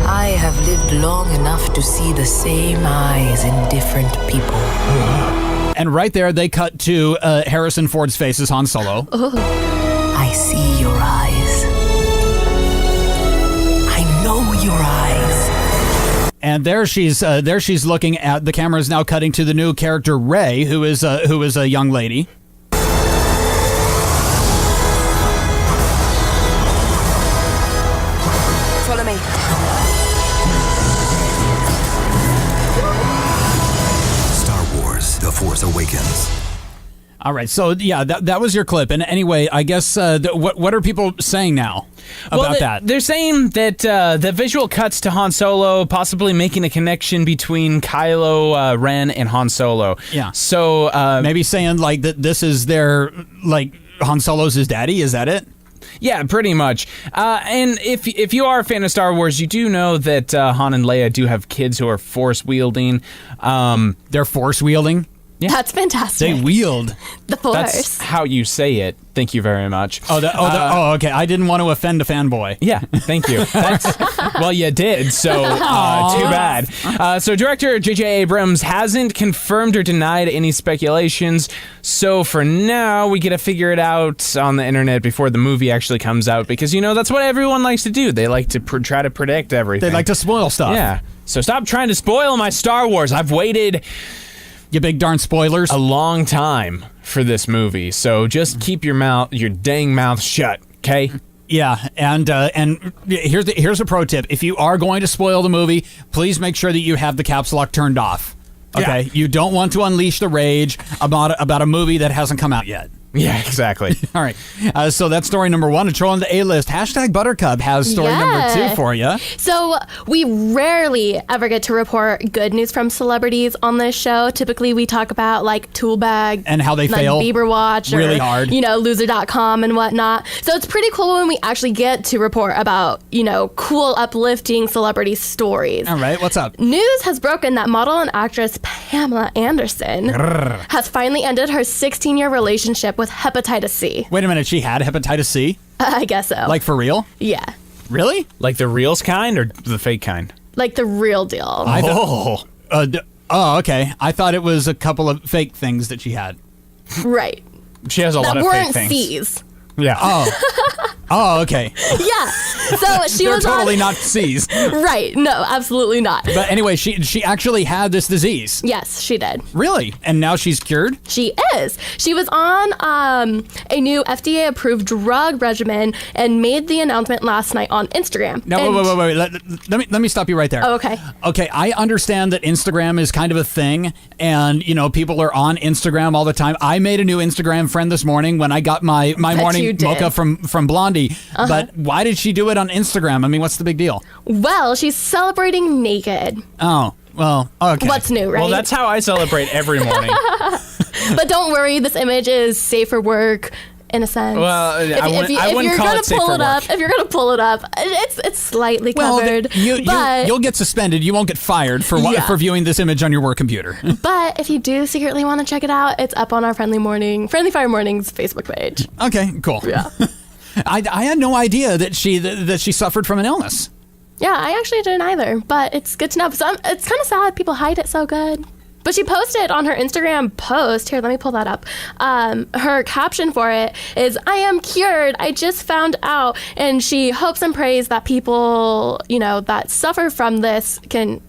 I have lived long enough to see the same eyes in different people. And right there, they cut to Harrison Ford's face as Han Solo. I see your eyes. I know your eyes. And there she's looking at the camera is now cutting to the new character Rey, who is a young lady. Follow me. Star Wars: The Force Awakens. All right, so yeah, that was your clip. And anyway, I guess what are people saying now about that? They're saying that the visual cuts to Han Solo possibly making a connection between Kylo Ren and Han Solo. Yeah. So maybe saying like that this is their like Han Solo's his daddy. Is that it? Yeah, pretty much. And if you are a fan of Star Wars, you do know that Han and Leia do have kids who are force wielding. They're force wielding. Yeah. That's fantastic. They wield the Force. That's how you say it. Thank you very much. Okay. I didn't want to offend a fanboy. Yeah, thank you. Well, you did, so too bad. So director J.J. Abrams hasn't confirmed or denied any speculations, so for now, we get to figure it out on the internet before the movie actually comes out, because, that's what everyone likes to do. They like to try to predict everything. They like to spoil stuff. Yeah. So stop trying to spoil my Star Wars. I've waited... You big darn spoilers. A long time for this movie, so just keep your dang mouth shut, okay? Yeah, and here's a pro tip. If you are going to spoil the movie, please make sure that you have the caps lock turned off. Okay? Yeah. You don't want to unleash the rage about a movie that hasn't come out yet. Yeah, exactly. All right. So that's story number 1 of TrollinTheAList. Hashtag Buttercup has story number 2 for you. So we rarely ever get to report good news from celebrities on this show. Typically, we talk about like Toolbag and how they fail. Bieber Watch, really hard. Loser.com and whatnot. So it's pretty cool when we actually get to report about cool, uplifting celebrity stories. All right. What's up? News has broken that model and actress Pamela Anderson has finally ended her 16-year relationship with hepatitis C. Wait a minute, she had hepatitis C? I guess so. Like for real? Yeah. Really? Like the reals kind or the fake kind? Like the real deal. Okay. I thought it was a couple of fake things that she had. Right. She has a lot of fake things. C's. Yeah. Oh, okay. Yeah. So she was totally not C's. Right. No, absolutely not. But anyway, she actually had this disease. Yes, she did. Really? And now she's cured? She is. She was on a new FDA-approved drug regimen and made the announcement last night on Instagram. Now, wait. Let me stop you right there. Oh, okay. Okay, I understand that Instagram is kind of a thing, and, people are on Instagram all the time. I made a new Instagram friend this morning when I got my morning mocha from Blondie. But why did she do it on Instagram? I mean, what's the big deal? Well, she's celebrating naked. Oh, well, okay. What's new, right? Well, that's how I celebrate every morning. But don't worry, this image is safe for work. In a sense, well, I wouldn't call it safe for work. If you're gonna pull it up, it's slightly covered. You'll get suspended. You won't get fired for viewing this image on your work computer. But if you do secretly want to check it out, it's up on our Friendly Fire Mornings Facebook page. Okay, cool. Yeah. I had no idea that she suffered from an illness. Yeah, I actually didn't either, but it's good to know. So it's kind of sad people hide it so good. But she posted on her Instagram post, here, let me pull that up. Her caption for it is, "I am cured. I just found out." And she hopes and prays that people, that suffer from this can,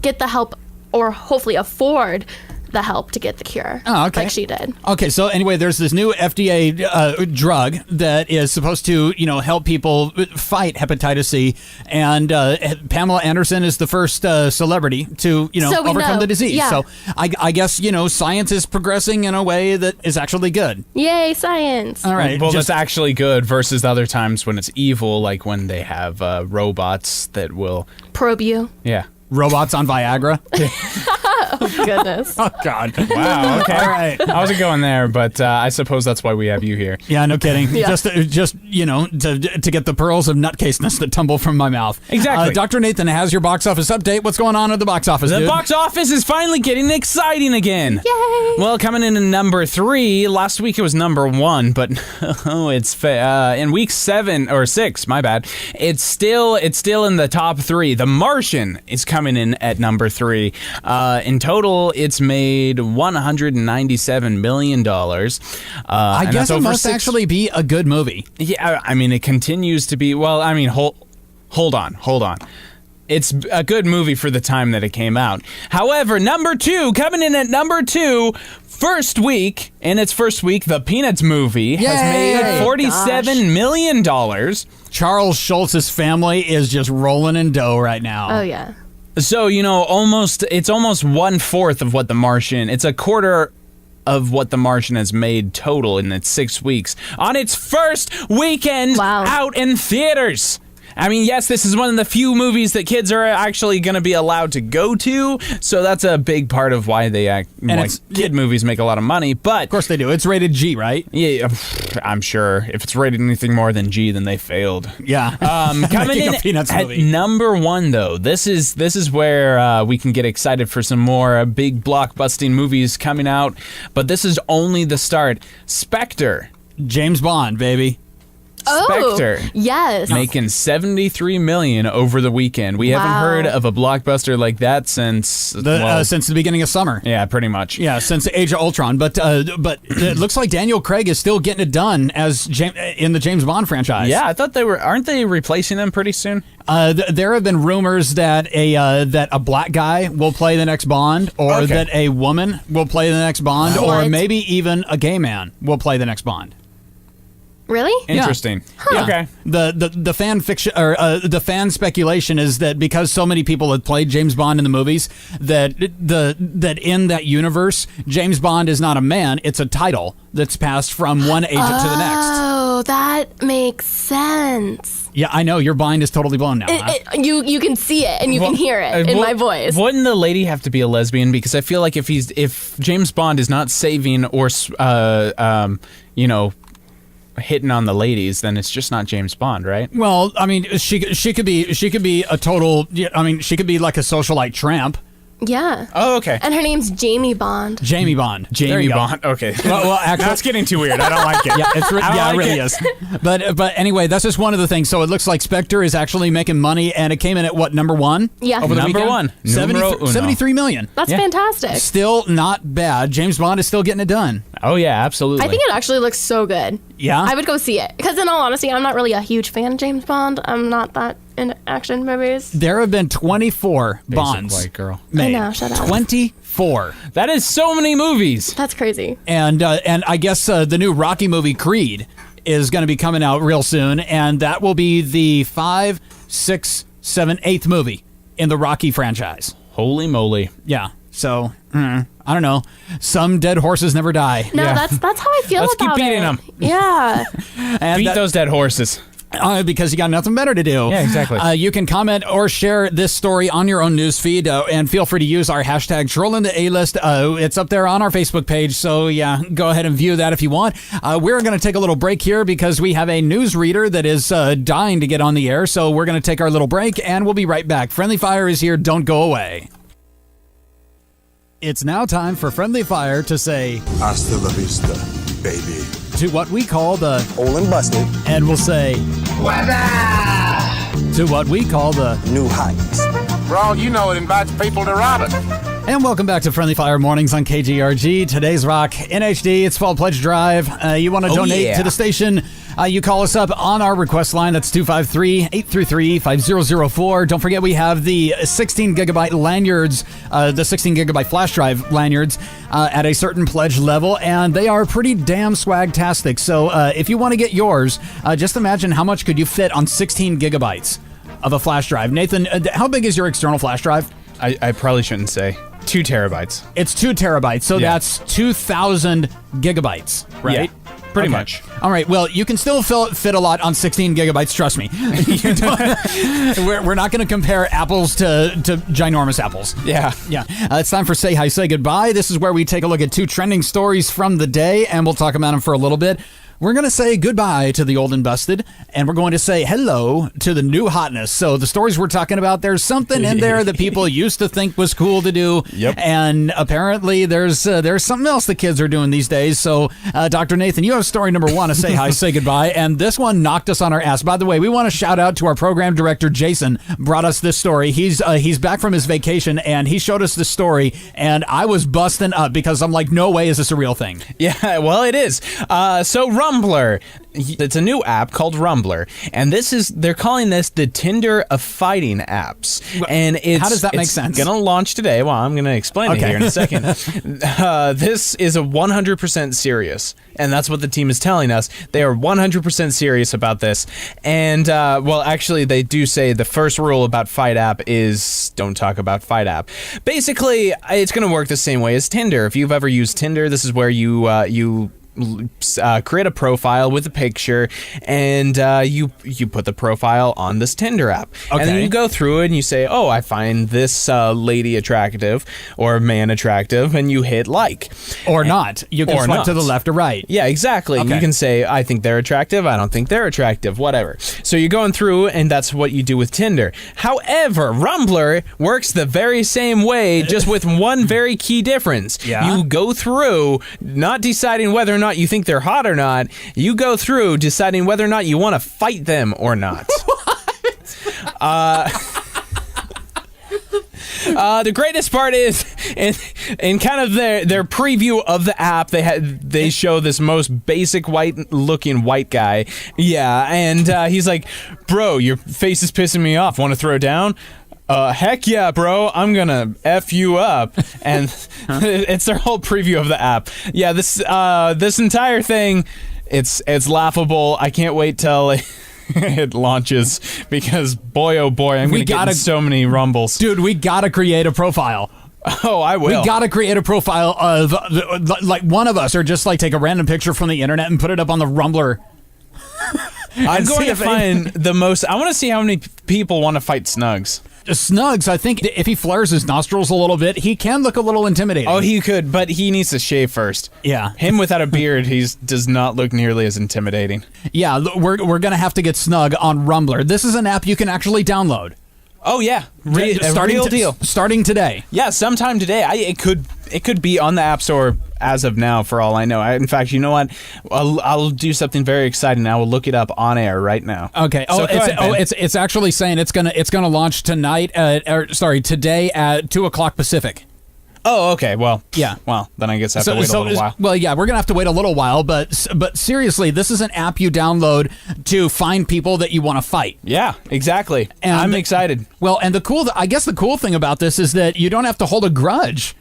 get the help or hopefully afford the help to get the cure. Oh, okay. Like she did. Okay, so anyway, there's this new FDA drug that is supposed to, help people fight hepatitis C, and Pamela Anderson is the first celebrity to, overcome the disease. Yeah. So I guess, science is progressing in a way that is actually good. Yay, science. All right. Well, that's actually good versus the other times when it's evil, like when they have robots that will... probe you. Yeah. Robots on Viagra? Oh, goodness. Oh, God. Wow, okay. All right. I wasn't going there, but I suppose that's why we have you here. Yeah, no kidding. Yeah. Just to get the pearls of nutcaseness that tumble from my mouth. Exactly. Dr. Nathan has your box office update. What's going on at the box office, The box office is finally getting exciting again. Yay! Well, coming in at number 3. Last week it was number 1, but it's in week 7 or 6. My bad. It's still in the top 3. The Martian is coming in at number 3. In total, it's made $197 million. I guess it must actually be a good movie. Yeah, I mean, it continues to be. Well, I mean, hold on. It's a good movie for the time that it came out. However, coming in at number 2, first week, the Peanuts movie has made $47 million. Charles Schultz's family is just rolling in dough right now. Oh, yeah. So, it's almost 1/4 of what The Martian, it's a quarter of what The Martian has made total in its 6 weeks on its first weekend out in theaters. I mean, yes, this is one of the few movies that kids are actually going to be allowed to go to, so that's a big part of why they act. Kid movies make a lot of money, but of course they do. It's rated G, right? Yeah, I'm sure. If it's rated anything more than G, then they failed. Yeah. Coming in at number 1, though, this is where we can get excited for some more big blockbusting movies coming out, but this is only the start. Spectre, James Bond, baby. Spectre. Oh, yes. Making $73 million over the weekend. We haven't heard of a blockbuster like that since the beginning of summer. Yeah, pretty much. Yeah, since Age of Ultron. But it looks like Daniel Craig is still getting it done as in the James Bond franchise. Yeah, I thought aren't they replacing him pretty soon? There have been rumors that a black guy will play the next Bond, or that a woman will play the next Bond, or maybe even a gay man will play the next Bond. Really? Interesting. Yeah. Okay. The fan fiction or the fan speculation is that because so many people have played James Bond in the movies, that in that universe, James Bond is not a man; it's a title that's passed from one agent to the next. Oh, that makes sense. Yeah, I know your mind is totally blown now. You can see it and you can hear it in my voice. Wouldn't the lady have to be a lesbian? Because I feel like if James Bond is not saving or hitting on the ladies, then it's just not James Bond, right? Well, I mean, she could be a total. I mean, she could be like a socialite tramp. Yeah. Oh, okay. And her name's Jamie Bond. Jamie Bond. Jamie Bond. Okay. Well, actually, that's getting too weird. I don't like it. Yeah, it really is. But anyway, that's just one of the things. So it looks like Spectre is actually making money, and it came in at what, number 1? Yeah. Over the number weekend? 1. 73 million. That's fantastic. Still not bad. James Bond is still getting it done. Oh yeah, absolutely. I think it actually looks so good. Yeah. I would go see it because, in all honesty, I'm not really a huge fan of James Bond. I'm not that in action movies. There have been 24 Basic Bonds white girl. made. I know, shut up. 24. That is so many movies. That's crazy. And I guess the new Rocky movie, Creed, is going to be coming out real soon, and that will be the 5, 6, 7, 8th movie in the Rocky franchise. Holy moly. Yeah. So, I don't know. Some dead horses never die. No, that's how I feel Let's about keep beating it. them. Yeah. And beat those dead horses. Because you got nothing better to do. Yeah, exactly. You can comment or share this story on your own newsfeed, and feel free to use our hashtag TrollinTheAList. It's up there on our Facebook page, so yeah, go ahead and view that if you want. We're going to take a little break here because we have a newsreader that is dying to get on the air, so we're going to take our little break, and we'll be right back. Friendly Fire is here. Don't go away. It's now time for Friendly Fire to say Hasta la vista, baby. To what we call the Old and busted. And we'll say Weather! To what we call the New heights. For all you know, it invites people to rob it. And welcome back to Friendly Fire Mornings on KGRG. Today's rock in HD. It's fall pledge drive. You want to donate to the station? You call us up on our request line. That's 253-833-5004. Don't forget we have the 16 gigabyte lanyards, the 16 gigabyte flash drive lanyards at a certain pledge level, and they are pretty damn swag-tastic. So if you want to get yours, just imagine how much could you fit on 16 gigabytes of a flash drive. Nathan, how big is your external flash drive? I probably shouldn't say. 2 terabytes. It's 2 terabytes, so that's 2,000 gigabytes, right? Yeah, pretty much. All right, well, you can still fit a lot on 16 gigabytes, trust me. We're not going to compare apples to ginormous apples. Yeah. Yeah. It's time for Say Hi, Say Goodbye. This is where we take a look at 2 trending stories from the day, and we'll talk about them for a little bit. We're going to say goodbye to the old and busted, and we're going to say hello to the new hotness. So the stories we're talking about, there's something in there that people used to think was cool to do, and apparently there's something else the kids are doing these days. So, Dr. Nathan, you have story number 1 to Say Hi, Say Goodbye, and this one knocked us on our ass. By the way, we want to shout out to our program director, Jason, brought us this story. He's back from his vacation, and he showed us this story, and I was busting up because I'm like, no way is this a real thing. Yeah, well, it is. So Rumblr. It's a new app called Rumblr, and they're calling this the Tinder of fighting apps. And how does that make sense? It's gonna launch today. Well, I'm gonna explain it here in a second. This is a 100% serious, and that's what the team is telling us. They are 100% serious about this. And well, actually, they do say the first rule about Fight App is don't talk about Fight App. Basically, it's gonna work the same way as Tinder. If you've ever used Tinder, this is where you create a profile with a picture, and you put the profile on this Tinder app. Okay. And then you go through it and you say, oh, I find this lady attractive or man attractive, and you hit like. Or not. You can swipe to the left or right. Yeah, exactly. Okay. You can say, I think they're attractive, I don't think they're attractive, whatever. So you're going through, and that's what you do with Tinder. However, Rumblr works the very same way, just with one very key difference. Yeah. You go through, not deciding whether or not you think they're hot or not, you go through deciding whether or not you want to fight them or not. The greatest part is in kind of their preview of the app, they show this most basic looking white guy. Yeah, and he's like, bro, your face is pissing me off. Want to throw down? Heck yeah, bro, I'm gonna F you up. And it's their whole preview of the app. Yeah, this entire thing, it's laughable. I can't wait till it launches, because boy, oh boy, I'm gonna get so many rumbles. Dude, we gotta create a profile. Oh, I will. We gotta create a profile of, like, one of us, or just, like, take a random picture from the internet and put it up on the Rumblr. I'm going to find the most... I want to see how many people want to fight Snugs. Snugs, I think if he flares his nostrils a little bit, he can look a little intimidating. Oh, he could, but he needs to shave first. Yeah. Him without a beard, does not look nearly as intimidating. Yeah, we're going to have to get Snug on Rumblr. This is an app you can actually download. Oh, yeah. Real deal. Starting today. Yeah, sometime today. It could be on the App Store as of now, for all I know. In fact, you know what? I'll do something very exciting. I will look it up on air right now. Okay. So it's actually saying it's gonna launch tonight. Today at 2:00 Pacific. Oh, okay. Well, yeah. Well, then I guess I have to wait a little while. Well, yeah, we're gonna have to wait a little while, but seriously, this is an app you download to find people that you want to fight. Yeah, exactly. And I'm excited. Well, and the cool thing about this is that you don't have to hold a grudge.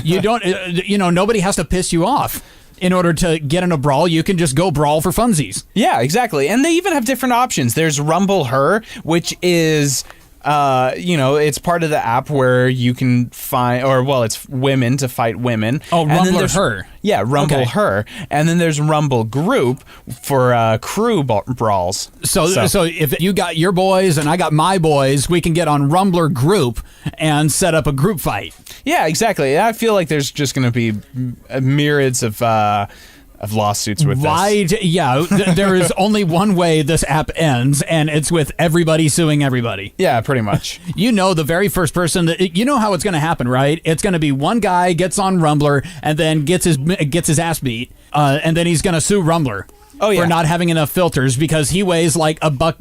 You don't, nobody has to piss you off. In order to get in a brawl, you can just go brawl for funsies. Yeah, exactly. And they even have different options. There's Rumble Her, which is... it's part of the app where you can find, it's women to fight women. Oh, Rumble Her. Yeah, Rumble Her. And then there's Rumble Group for crew brawls. So if you got your boys and I got my boys, we can get on Rumblr Group and set up a group fight. Yeah, exactly. I feel like there's just going to be myriads of lawsuits with this. Yeah, there is only one way this app ends, and it's with everybody suing everybody. Yeah, pretty much. The very first person you know how it's going to happen, right? It's going to be one guy gets on Rumblr and then gets his ass beat, and then he's going to sue Rumblr. Oh, yeah. For not having enough filters, because he weighs like a buck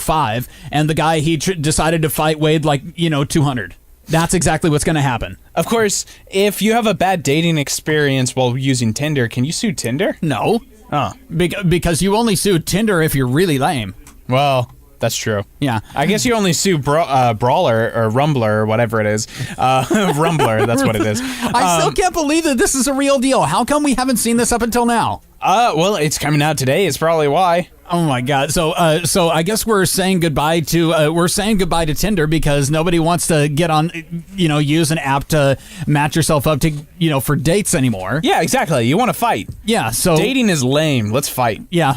05, and the guy he decided to fight weighed like 200. That's exactly what's going to happen. Of course, if you have a bad dating experience while using Tinder, can you sue Tinder? No. Oh. Because you only sue Tinder if you're really lame. Well, that's true. Yeah. I guess you only sue Brawler or Rumbler or whatever it is. Rumbler, that's what it is. I still can't believe that this is a real deal. How come we haven't seen this up until now? Well, it's coming out today. It's probably why. Oh my God! So I guess we're saying goodbye to Tinder, because nobody wants to get on, use an app to match yourself up to, for dates anymore. Yeah, exactly. You want to fight. Yeah. So dating is lame. Let's fight. Yeah,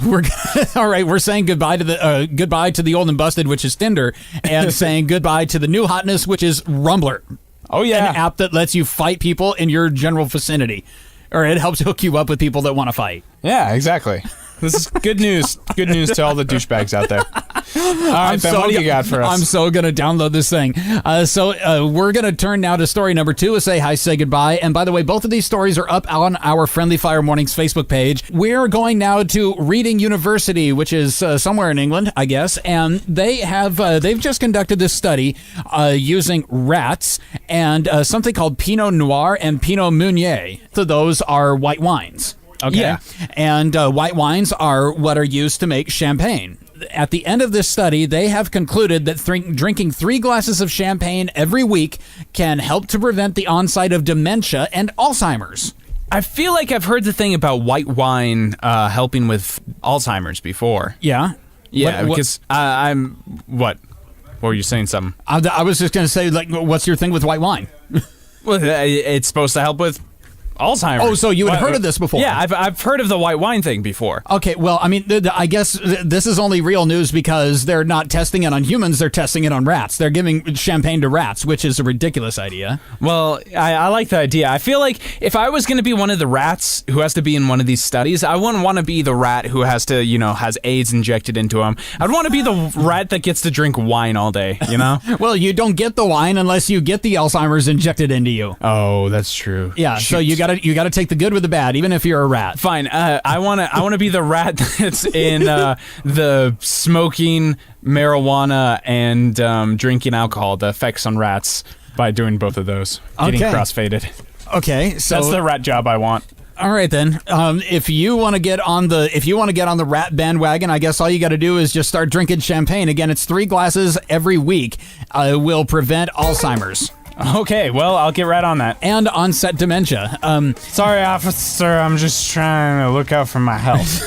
all right. We're saying goodbye to the old and busted, which is Tinder, and saying goodbye to the new hotness, which is Rumblr. Oh yeah, an app that lets you fight people in your general vicinity, or it helps hook you up with people that want to fight. Yeah, exactly. This is good news. Good news to all the douchebags out there. All right, Ben, what do you got for us? I'm so going to download this thing. We're going to turn now to story number 2 of Say Hi, Say Goodbye. And by the way, both of these stories are up on our Friendly Fire Mornings Facebook page. We're going now to Reading University, which is somewhere in England, I guess. And they've just conducted this study using rats and something called Pinot Noir and Pinot Meunier. So those are white wines. Okay. Yeah. And white wines are what are used to make champagne. At the end of this study, they have concluded that drinking 3 glasses of champagne every week can help to prevent the onset of dementia and Alzheimer's. I feel like I've heard the thing about white wine helping with Alzheimer's before. Yeah? Yeah, because I'm... What? Or were you saying something? I was just going to say, like, what's your thing with white wine? Well, it's supposed to help with Alzheimer's. Oh, so you had heard of this before? Yeah, I've heard of the white wine thing before. Okay, well, I mean, I guess this is only real news because they're not testing it on humans, they're testing it on rats. They're giving champagne to rats, which is a ridiculous idea. Well, I like the idea. I feel like if I was going to be one of the rats who has to be in one of these studies, I wouldn't want to be the rat who has to, has AIDS injected into him. I'd want to be the rat that gets to drink wine all day, you know? Well, you don't get the wine unless you get the Alzheimer's injected into you. Oh, that's true. Yeah, so you gotta take the good with the bad, even if you're a rat. Fine. I wanna be the rat that's in the smoking, marijuana, and drinking alcohol. The effects on rats by doing both of those. Getting crossfaded. Okay, so that's the rat job I want. All right then. If you want to get on the rat bandwagon, I guess all you got to do is just start drinking champagne. Again, it's 3 glasses every week. Will prevent Alzheimer's. Okay, well, I'll get right on that. And onset dementia. Sorry, officer, I'm just trying to look out for my health.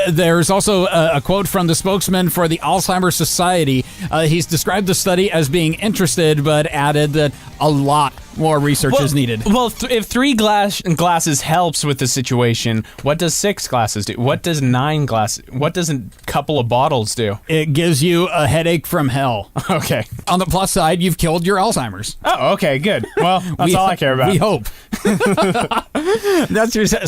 There's also a quote from the spokesman for the Alzheimer's Society. He's described the study as being interested, but added that a lot more research is needed. Well, if 3 glasses helps with the situation, what does 6 glasses do? What does 9 glasses? What does a couple of bottles do? It gives you a headache from hell. Okay. On the plus side, you've killed your Alzheimer's. Oh, okay, good. Well, that's all I care about. We hope.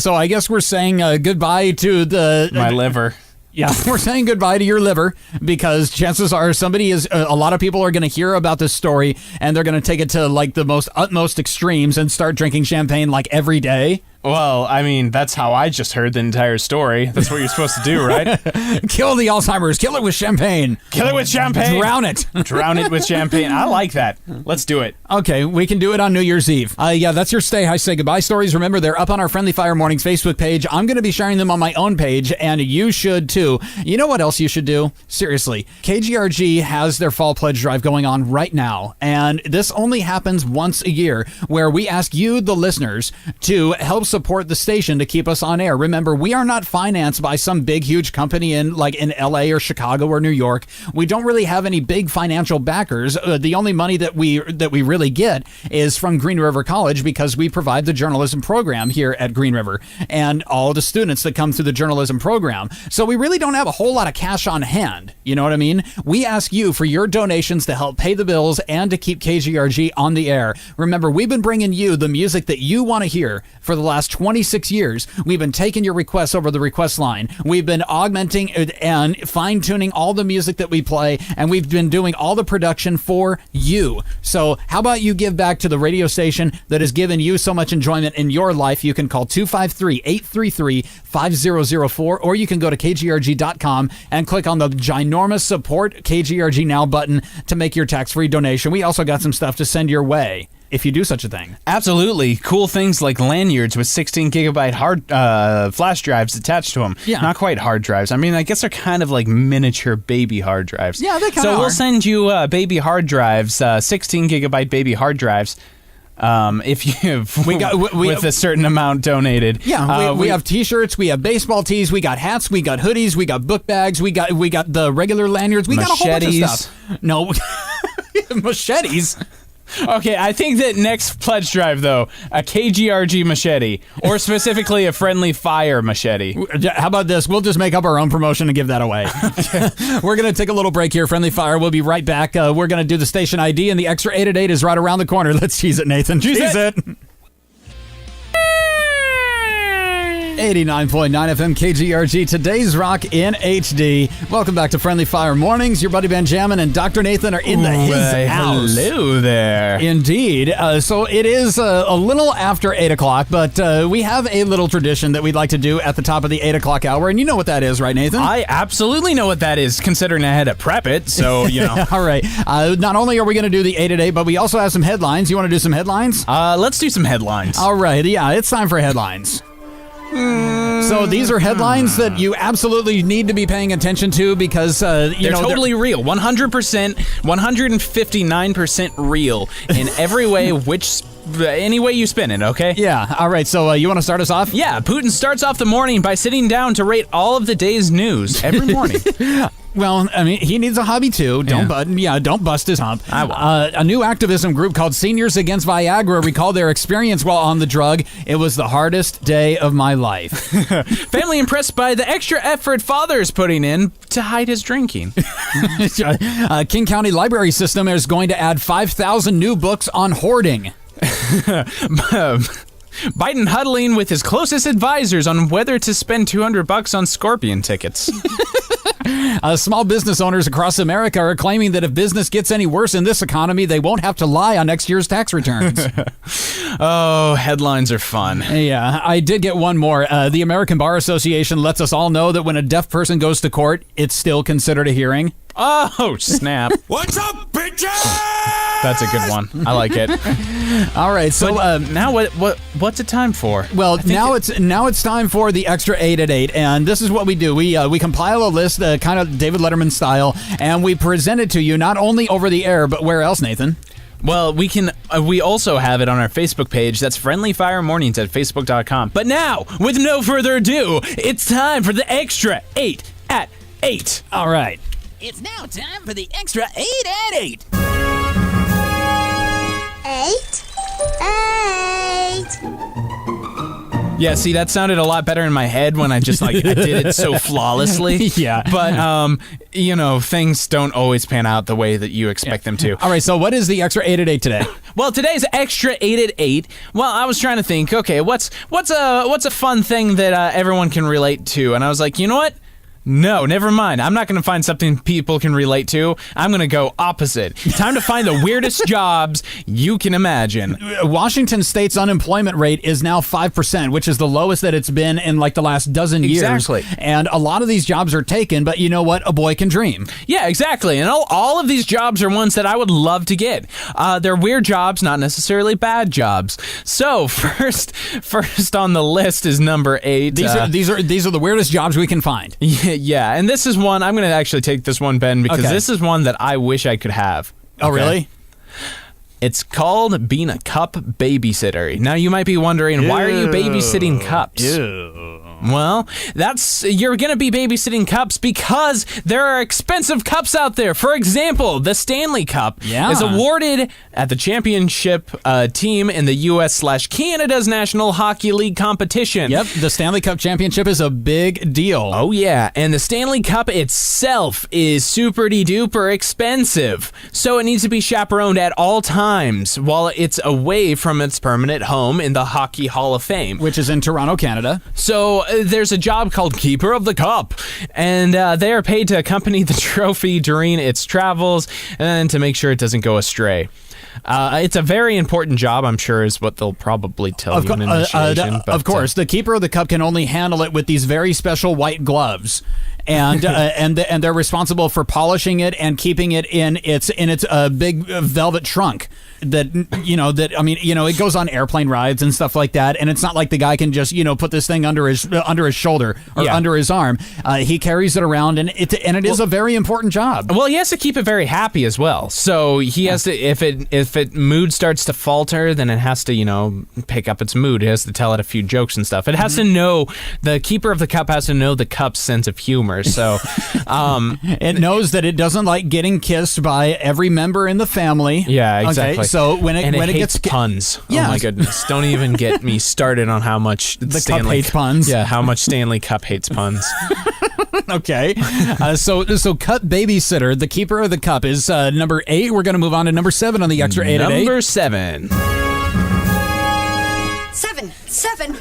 So I guess we're saying goodbye to my liver. Yeah, we're saying goodbye to your liver because chances are a lot of people are going to hear about this story and they're going to take it to like the utmost extremes and start drinking champagne like every day. Well, I mean, that's how I just heard the entire story. That's what you're supposed to do, right? Kill the Alzheimer's. Kill it with champagne. Kill it with champagne. Drown it. Drown it with champagne. I like that. Let's do it. Okay, we can do it on New Year's Eve. Yeah, that's your Stay High, Say Goodbye stories. Remember, they're up on our Friendly Fire Mornings Facebook page. I'm going to be sharing them on my own page, and you should too. You know what else you should do? Seriously, KGRG has their Fall Pledge Drive going on right now, and this only happens once a year, where we ask you, the listeners, to help support the station to keep us on air. Remember, we are not financed by some big, huge company in LA or Chicago or New York. We don't really have any big financial backers. The only money that we really get is from Green River College because we provide the journalism program here at Green River and all the students that come through the journalism program. So we really don't have a whole lot of cash on hand. You know what I mean? We ask you for your donations to help pay the bills and to keep KGRG on the air. Remember, we've been bringing you the music that you want to hear for the last 26 years. We've been taking your requests over the request line. We've been augmenting and fine-tuning all the music that we play, and we've been doing all the production for you. So how about you give back to the radio station that has given you so much enjoyment in your life? You can call 253-833-5004, or you can go to kgrg.com and click on the ginormous Support KGRG Now button to make your tax-free donation. We also got some stuff to send your way if you do such a thing. Absolutely. Cool things like lanyards with 16 gigabyte hard flash drives attached to them. Yeah. Not quite hard drives. I mean, I guess they're kind of like miniature baby hard drives. Yeah, they kind of So are. we'll send you baby hard drives, 16 gigabyte baby hard drives. If you've with a certain amount donated. Yeah, we have t-shirts, we have baseball tees, we got hats, we got hoodies, we got book bags, we got the regular lanyards, we got a whole bunch of stuff. No, machetes. Okay, I think that next pledge drive, though, a KGRG machete, or specifically a Friendly Fire machete. How about this? We'll just make up our own promotion and give that away. We're going to take a little break here, Friendly Fire. We'll be right back. We're going to do the station ID, and the extra 8 at 8 is right around the corner. Let's cheese it, Nathan. Cheese it. 89.9 FM KGRG, today's rock in HD. Welcome back to Friendly Fire Mornings. Your buddy BenJammin and Dr. Nathan are in his house. Hello there. Indeed. So it is a little after 8 o'clock, but we have a little tradition that we'd like to do at the top of the 8 o'clock hour, and you know what that is, right, Nathan? I absolutely know what that is, considering I had to prep it, so, you know. All right. Not only are we going to do the 8 at 8, but we also have some headlines. You want to do some headlines? Let's do some headlines. All right. Yeah, it's time for headlines. So these are headlines that you absolutely need to be paying attention to because they're totally real. 100%, 159% real in every way, any way you spin it, okay? Yeah. All right. So you want to start us off? Yeah. Putin starts off the morning by sitting down to rate all of the day's news every morning. Well, I mean, he needs a hobby too. Don't bust his hump. A new activism group called Seniors Against Viagra recalled their experience while on the drug. It was the hardest day of my life. Family impressed by the extra effort father's putting in to hide his drinking. King County Library System is going to add 5,000 new books on hoarding. Biden huddling with his closest advisors on whether to spend $200 on Scorpion tickets. Small business owners across America are claiming that if business gets any worse in this economy, they won't have to lie on next year's tax returns. Oh, headlines are fun. Yeah, I did get one more. The American Bar Association lets us all know that when a deaf person goes to court, it's still considered a hearing. Oh, snap. What's up, bitches? That's a good one. I like it. All right, so now what's it time for? Well, now it's time for the Extra 8 at 8, and this is what we do. We compile a list, kind of David Letterman style, and we present it to you not only over the air, but where else, Nathan? Well, we also have it on our Facebook page. That's Friendly Fire Mornings at facebook.com. But now, with no further ado, it's time for the Extra 8 at 8. All right. It's now time for the Extra 8 at 8. 8. Yeah, see, that sounded a lot better in my head when I just, I did it so flawlessly. Yeah. But, things don't always pan out the way that you expect them to. All right, so what is the Extra 8 at 8 today? Well, today's Extra 8 at 8. Well, I was trying to think, okay, what's a fun thing that everyone can relate to? And I was like, you know what? No, never mind. I'm not going to find something people can relate to. I'm going to go opposite. Time to find the weirdest jobs you can imagine. Washington State's unemployment rate is now 5%, which is the lowest that it's been in the last dozen years. Exactly. And a lot of these jobs are taken, but you know what? A boy can dream. Yeah, exactly. And all of these jobs are ones that I would love to get. They're weird jobs, not necessarily bad jobs. So first on the list is number 8. These are the weirdest jobs we can find. Yeah, and this is one, I'm going to actually take this one, Ben, because this is one that I wish I could have. Oh, really? It's called being a cup babysitter. Now, you might be wondering, why are you babysitting cups? Well, you're going to be babysitting cups because there are expensive cups out there. For example, the Stanley Cup is awarded at the championship team in the U.S./Canada's National Hockey League competition. Yep, the Stanley Cup championship is a big deal. Oh, yeah, and the Stanley Cup itself is super-de-duper expensive, so it needs to be chaperoned at all times while it's away from its permanent home in the Hockey Hall of Fame. Which is in Toronto, Canada. So there's a job called Keeper of the Cup, and they are paid to accompany the trophy during its travels and to make sure it doesn't go astray. It's a very important job, I'm sure, is what they'll probably tell you in initiation. Of course, the Keeper of the Cup can only handle it with these very special white gloves. And they're responsible for polishing it and keeping it in its big velvet trunk it goes on airplane rides and stuff like that. And it's not like the guy can just put this thing under his shoulder or under his arm. He carries it around, and it is a very important job. Well, he has to keep it very happy as well. So he has to if mood starts to falter, then it has to pick up its mood. It has to tell it a few jokes and stuff. It has to know, the Keeper of the Cup has to know the cup's sense of humor. So it knows that it doesn't like getting kissed by every member in the family. Yeah, exactly. Okay, so when it hates puns. Oh my goodness! Don't even get me started on how much the Stanley Cup hates puns. Yeah, how much Stanley Cup hates puns. Okay, so Cup babysitter, the Keeper of the Cup is number 8. We're going to move on to number 7 on the Extra 8 at 8. Number 7. 7. 7.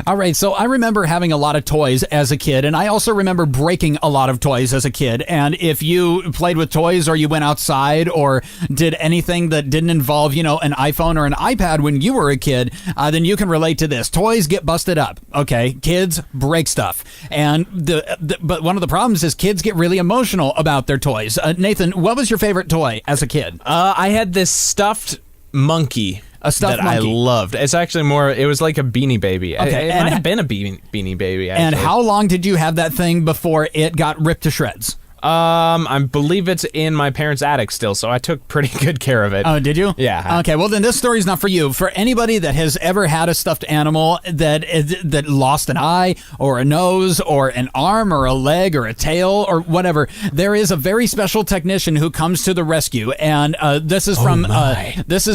All right, so I remember having a lot of toys as a kid, and I also remember breaking a lot of toys as a kid. And if you played with toys or you went outside or did anything that didn't involve, an iPhone or an iPad when you were a kid, then you can relate to this. Toys get busted up, okay? Kids break stuff. And but one of the problems is kids get really emotional about their toys. Nathan, what was your favorite toy as a kid? I had this stuffed monkey. A stuffed that monkey. I loved. It's actually it was like a Beanie Baby. Okay, It might have been a Beanie Baby, actually. And how long did you have that thing before it got ripped to shreds? I believe it's in my parents' attic still, so I took pretty good care of it. Oh, did you? Yeah. Okay, well then this story's not for you. For anybody that has ever had a stuffed animal that lost an eye or a nose or an arm or a leg or a tail or whatever, there is a very special technician who comes to the rescue, and this is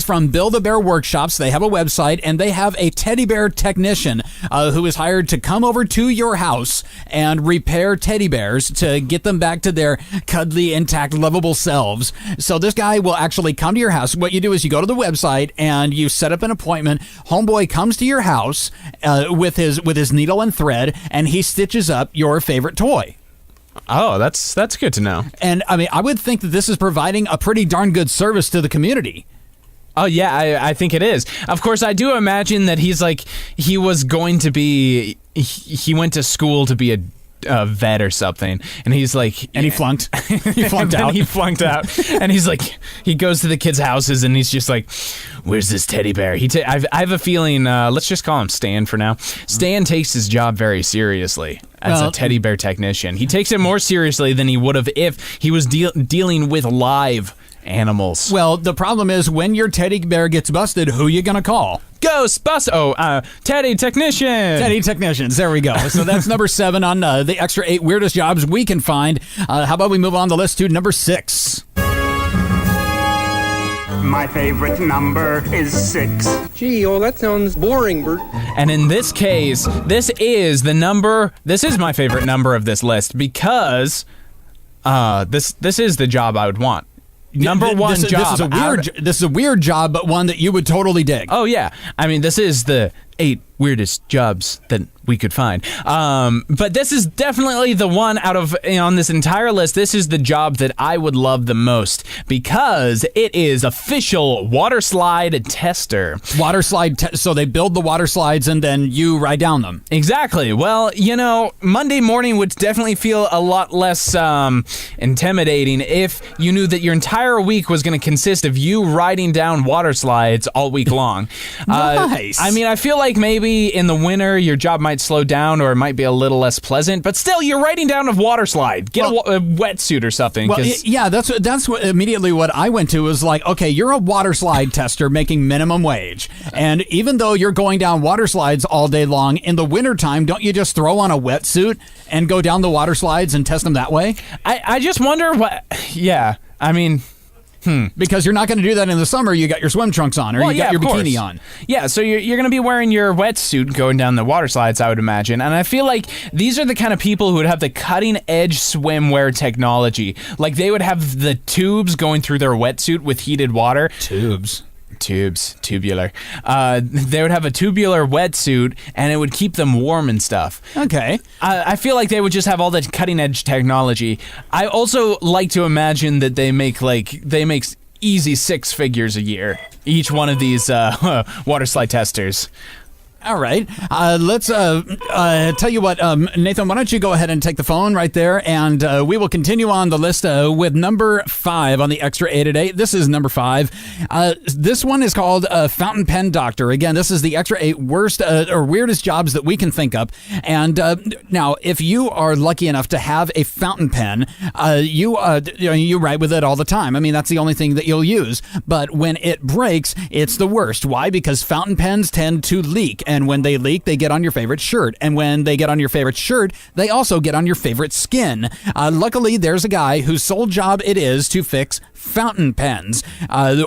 from Build a Bear Workshops. They have a website, and they have a teddy bear technician who is hired to come over to your house and repair teddy bears to get them back to their cuddly, intact, lovable selves. So this guy will actually come to your house. What you do is you go to the website and you set up an appointment. Homeboy comes to your house with his needle and thread, and he stitches up your favorite toy. Oh, that's good to know. And I mean, I would think that this is providing a pretty darn good service to the community. Oh, yeah, I think it is. Of course, I do imagine that he went to school to be a vet or something, and he's like, and he flunked. He flunked out. He flunked out, and he's like, he goes to the kids' houses, and he's just like, "Where's this teddy bear?" I have a feeling. Let's just call him Stan for now. Stan takes his job very seriously as a teddy bear technician. He takes it more seriously than he would have if he was dealing with live animals. Well, the problem is when your teddy bear gets busted, who you gonna call? Teddy Technician. Teddy Technicians. There we go. So that's number 7 on the extra 8 weirdest jobs we can find. How about we move on the list to number 6? My favorite number is 6. Gee, that sounds boring, Bert. And in this case, this is my favorite number of this list because this is the job I would want. Number one job. This is a weird job, but one that you would totally dig. Oh, yeah. I mean, this is the 8 weirdest jobs that we could find. But this is definitely the one out of, on this entire list, this is the job that I would love the most because it is official water slide tester. So they build the water slides and then you ride down them. Exactly. Well, Monday morning would definitely feel a lot less intimidating if you knew that your entire week was going to consist of you riding down water slides all week long. Nice. I mean, I feel like maybe in the winter your job might slow down or it might be a little less pleasant, but still you're riding down a water slide. Get a wetsuit or something. Well, yeah, that's what immediately what I went to was like, okay, you're a water slide tester making minimum wage. And even though you're going down water slides all day long, in the wintertime, don't you just throw on a wetsuit and go down the water slides and test them that way? I just wonder what, yeah, I mean... Because you're not going to do that in the summer. You got your swim trunks on, or you got your bikini on. Yeah, so you're going to be wearing your wetsuit going down the water slides, I would imagine. And I feel like these are the kind of people who would have the cutting-edge swimwear technology. Like, they would have the tubes going through their wetsuit with heated water. Tubes, tubular. They would have a tubular wetsuit, and it would keep them warm and stuff. Okay. I feel like they would just have all the cutting-edge technology. I also like to imagine that they make easy 6 figures a year, each one of these water slide testers. All right. Let's tell you what, Nathan, why don't you go ahead and take the phone right there, and we will continue on the list with number 5 on the extra 8 at 8. This is number 5. This one is called Fountain Pen Doctor. Again, this is the extra 8 worst or weirdest jobs that we can think of. And now, if you are lucky enough to have a fountain pen, you write with it all the time. I mean, that's the only thing that you'll use. But when it breaks, it's the worst. Why? Because fountain pens tend to leak. And when they leak, they get on your favorite shirt. And when they get on your favorite shirt, they also get on your favorite skin. Luckily, there's a guy whose sole job it is to fix fountain pens.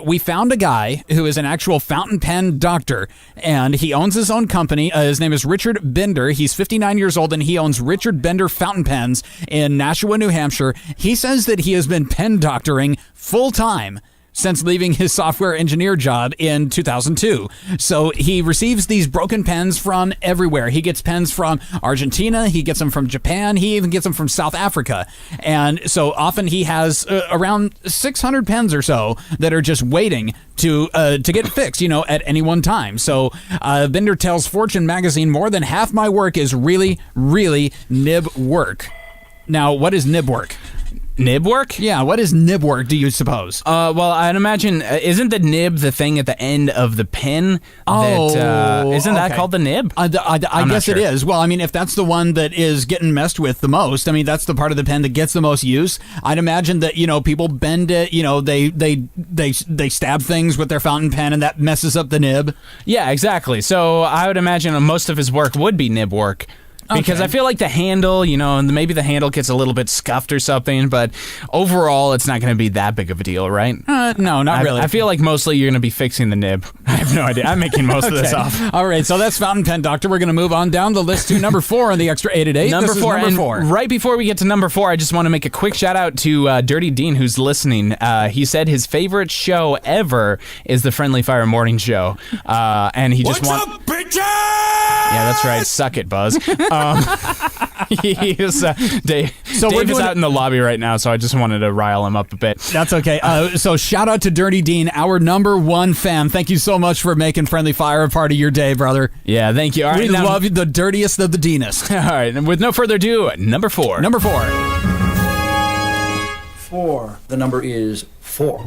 We found a guy who is an actual fountain pen doctor, and he owns his own company. His name is Richard Bender. He's 59 years old, and he owns Richard Bender Fountain Pens in Nashua, New Hampshire. He says that he has been pen doctoring full-time since leaving his software engineer job in 2002. So he receives these broken pens from everywhere. He gets pens from Argentina, he gets them from Japan, he even gets them from South Africa. And so often he has around 600 pens or so that are just waiting to get fixed, at any one time. So Bender tells Fortune magazine, more than half my work is really, really nib work. Now, what is nib work? Nib work? Yeah, what is nib work, do you suppose? Well, I'd imagine, isn't the nib the thing at the end of the pin? Isn't that called the nib? I guess it is. Well, I mean, if that's the one that is getting messed with the most, I mean, that's the part of the pen that gets the most use. I'd imagine that, people bend it, they stab things with their fountain pen, and that messes up the nib. Yeah, exactly. So I would imagine most of his work would be nib work. Because I feel like the handle, and maybe the handle gets a little bit scuffed or something, but overall, it's not going to be that big of a deal, right? No, not really. I feel like mostly you're going to be fixing the nib. I have no idea. I'm making most of this off. All right, so that's Fountain Pen Doctor. We're going to move on down the list to number 4 on the Extra 8 at 8. Number four. And right before we get to number 4, I just want to make a quick shout out to Dirty Dean, who's listening. He said his favorite show ever is the Friendly Fire Morning Show. And he just What's up, bitches? Yeah, that's right. Suck it, Buzz. Dave is out in the lobby right now, so I just wanted to rile him up a bit. That's okay. So shout out to Dirty Dean, our number 1 fan. Thank you so much for making Friendly Fire a part of your day, brother. Yeah, thank you. All right, we love you, the dirtiest of the Deanest. All right, and with no further ado, number 4. Number 4. 4. The number is 4.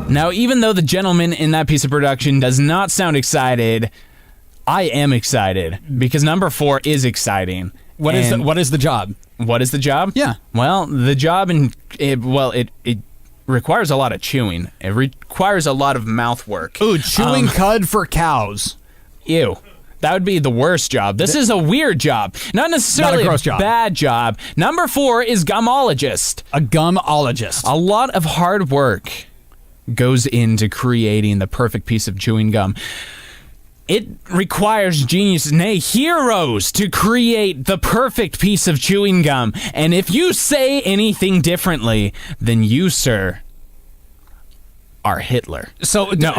Now, even though the gentleman in that piece of production does not sound excited, I am excited because number 4 is exciting. What is the job? What is the job? Yeah. Well, the job it requires a lot of chewing. It requires a lot of mouth work. Ooh, chewing cud for cows. Ew. That would be the worst job. This is a weird job. Not necessarily a bad job. Number 4 is gumologist. A gumologist. A lot of hard work goes into creating the perfect piece of chewing gum. It requires geniuses, nay, heroes, to create the perfect piece of chewing gum. And if you say anything differently, then you, sir, are Hitler. So, no,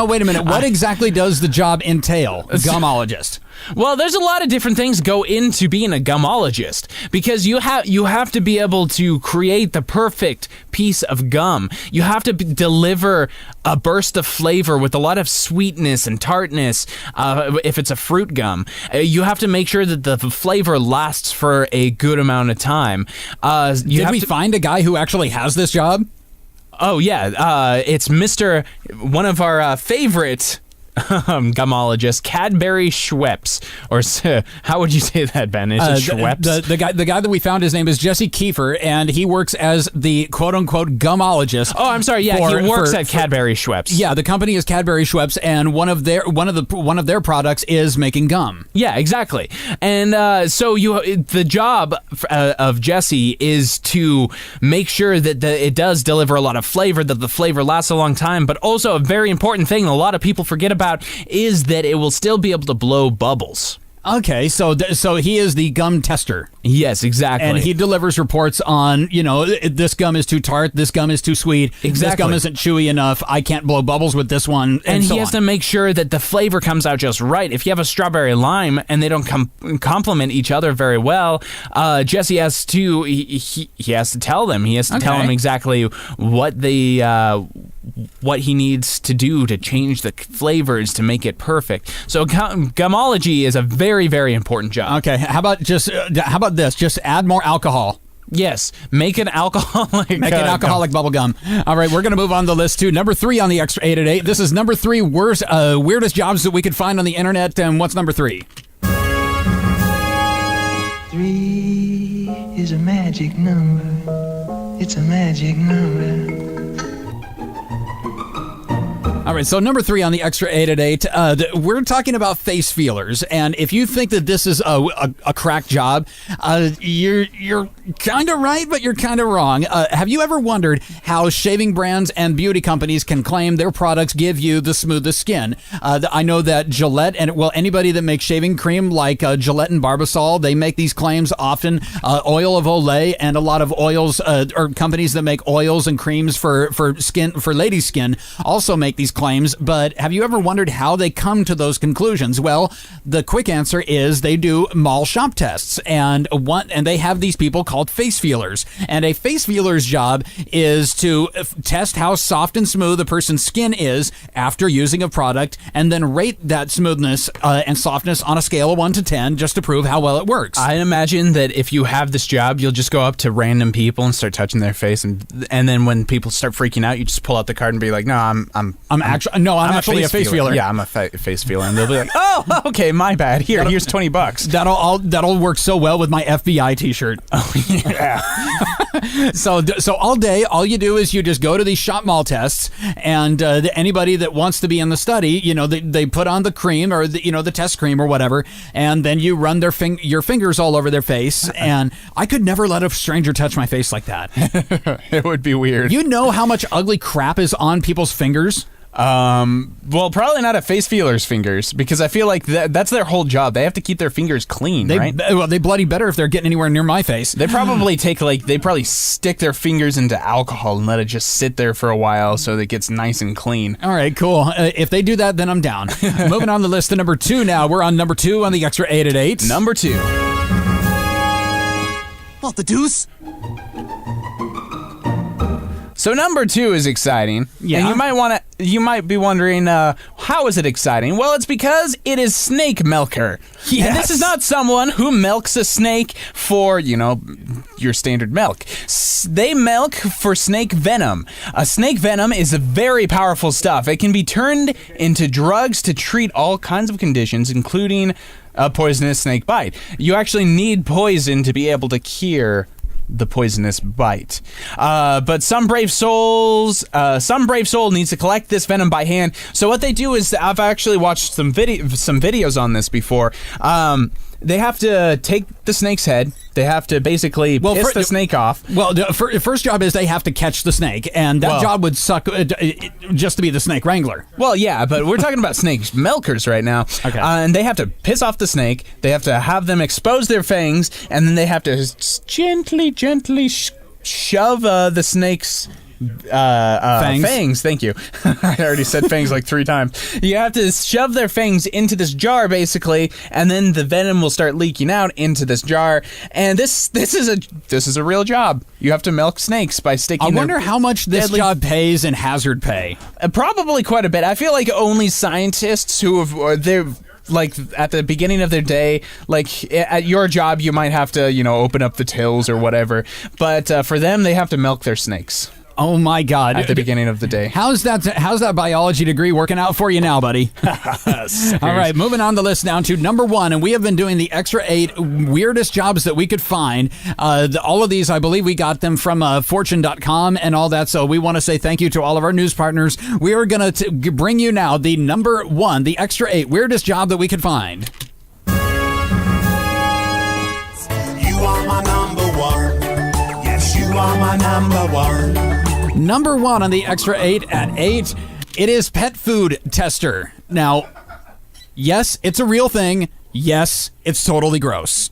wait a minute. What exactly does the job entail, gumologist? Well, there's a lot of different things go into being a gumologist because you have to be able to create the perfect piece of gum. You have to deliver a burst of flavor with a lot of sweetness and tartness. If it's a fruit gum, you have to make sure that the flavor lasts for a good amount of time. Did we find a guy who actually has this job? Oh yeah, it's one of our favorite gumologist, Cadbury Schweppes, or how would you say that, Ben? Is it Schweppes? The guy that we found, his name is Jesse Kiefer, and he works as the quote-unquote gumologist. Oh, I'm sorry. Yeah, he works at Cadbury Schweppes. Yeah, the company is Cadbury Schweppes, and one of their products is making gum. Yeah, exactly. And so the job of Jesse is to make sure that it does deliver a lot of flavor, that the flavor lasts a long time, but also a very important thing a lot of people forget about is that it will still be able to blow bubbles. Okay, so he is the gum tester. Yes, exactly. And he delivers reports on, this gum is too tart, this gum is too sweet, exactly. This gum isn't chewy enough, I can't blow bubbles with this one, and so he has to make sure that the flavor comes out just right. If you have a strawberry lime and they don't complement each other very well, Jesse has to he has to tell them. He has to tell them exactly what what he needs to do to change the flavors to make it perfect. So gumology is a very, very important job. Okay, how about this? Just add more alcohol. Yes, make an alcoholic bubble gum. All right, we're going to move on the list to number 3 on the Extra 8 at 8. This is number 3 weirdest jobs that we could find on the internet. And what's number 3? 3 is a magic number. It's a magic number. All right, so number 3 on the Extra 8 at 8, we're talking about face feelers, and if you think that this is a crack job, you're kind of right, but you're kind of wrong. Have you ever wondered how shaving brands and beauty companies can claim their products give you the smoothest skin? I know that Gillette and anybody that makes shaving cream like Gillette and Barbasol, they make these claims often. Oil of Olay and a lot of oils or companies that make oils and creams for ladies' skin also make these claims, but have you ever wondered how they come to those conclusions? Well, the quick answer is they do mall shop tests, and they have these people called called face feelers. And a face feeler's job is to test how soft and smooth a person's skin is after using a product, and then rate that smoothness and softness on a scale of 1 to 10 just to prove how well it works. I imagine that if you have this job, you'll just go up to random people and start touching their face, and then when people start freaking out, you just pull out the card and be like, "No, I'm actually a face feeler. Yeah, I'm a face feeler." And they'll be like, "Oh, okay, my bad. Here's $20." That'll work so well with my FBI T-shirt. Oh yeah. So all day, all you do is you just go to these shop mall tests, and anybody that wants to be in the study, they put on the cream or the test cream or whatever, and then you run your fingers all over their face. And I could never let a stranger touch my face like that. It would be weird. You know how much ugly crap is on people's fingers? Well, probably not a face feeler's fingers, because I feel like that's their whole job. They have to keep their fingers clean, right? Well, they bloody better if they're getting anywhere near my face. They probably they probably stick their fingers into alcohol and let it just sit there for a while so that it gets nice and clean. All right, cool. If they do that, then I'm down. Moving on the list to number 2 now. We're on number 2 on the Extra 8 at 8. Number 2. What the deuce? So number 2 is exciting. Yeah. And you might be wondering, how is it exciting? Well, it's because it is Snake Milker. Yes. And this is not someone who milks a snake for, your standard milk. They milk for snake venom. Snake venom is a very powerful stuff. It can be turned into drugs to treat all kinds of conditions, including a poisonous snake bite. You actually need poison to be able to cure the poisonous bite. But some brave soul needs to collect this venom by hand. So what they do is, I've actually watched some videos on this before. They have to take the snake's head. They have to basically piss the snake off. Well, the first job is they have to catch the snake, and that job would suck just to be the snake wrangler. Well, yeah, but we're talking about snake milkers right now. Okay. And they have to piss off the snake. They have to have them expose their fangs, and then they have to gently shove the snake's fangs. Thank you. I already said fangs like 3 times. You have to shove their fangs into this jar, basically, and then the venom will start leaking out into this jar. And this is a real job. You have to milk snakes by sticking. I wonder how much this job pays in hazard pay. Probably quite a bit. I feel like only scientists who they're like at the beginning of their day, like at your job, you might have to open up the tills or whatever. But for them, they have to milk their snakes. Oh my God! At the beginning of the day. How's that biology degree working out for you now, buddy? All right, moving on the list now to number 1, and we have been doing the Extra 8 weirdest jobs that we could find. All of these, I believe, we got them from Fortune.com and all that. So we want to say thank you to all of our news partners. We are going to bring you now the number 1, the Extra 8 weirdest job that we could find. You are my number 1. Yes, you are my number 1. Number 1 on the Extra 8 at 8, it is pet food tester. Now, yes, it's a real thing. Yes, it's totally gross.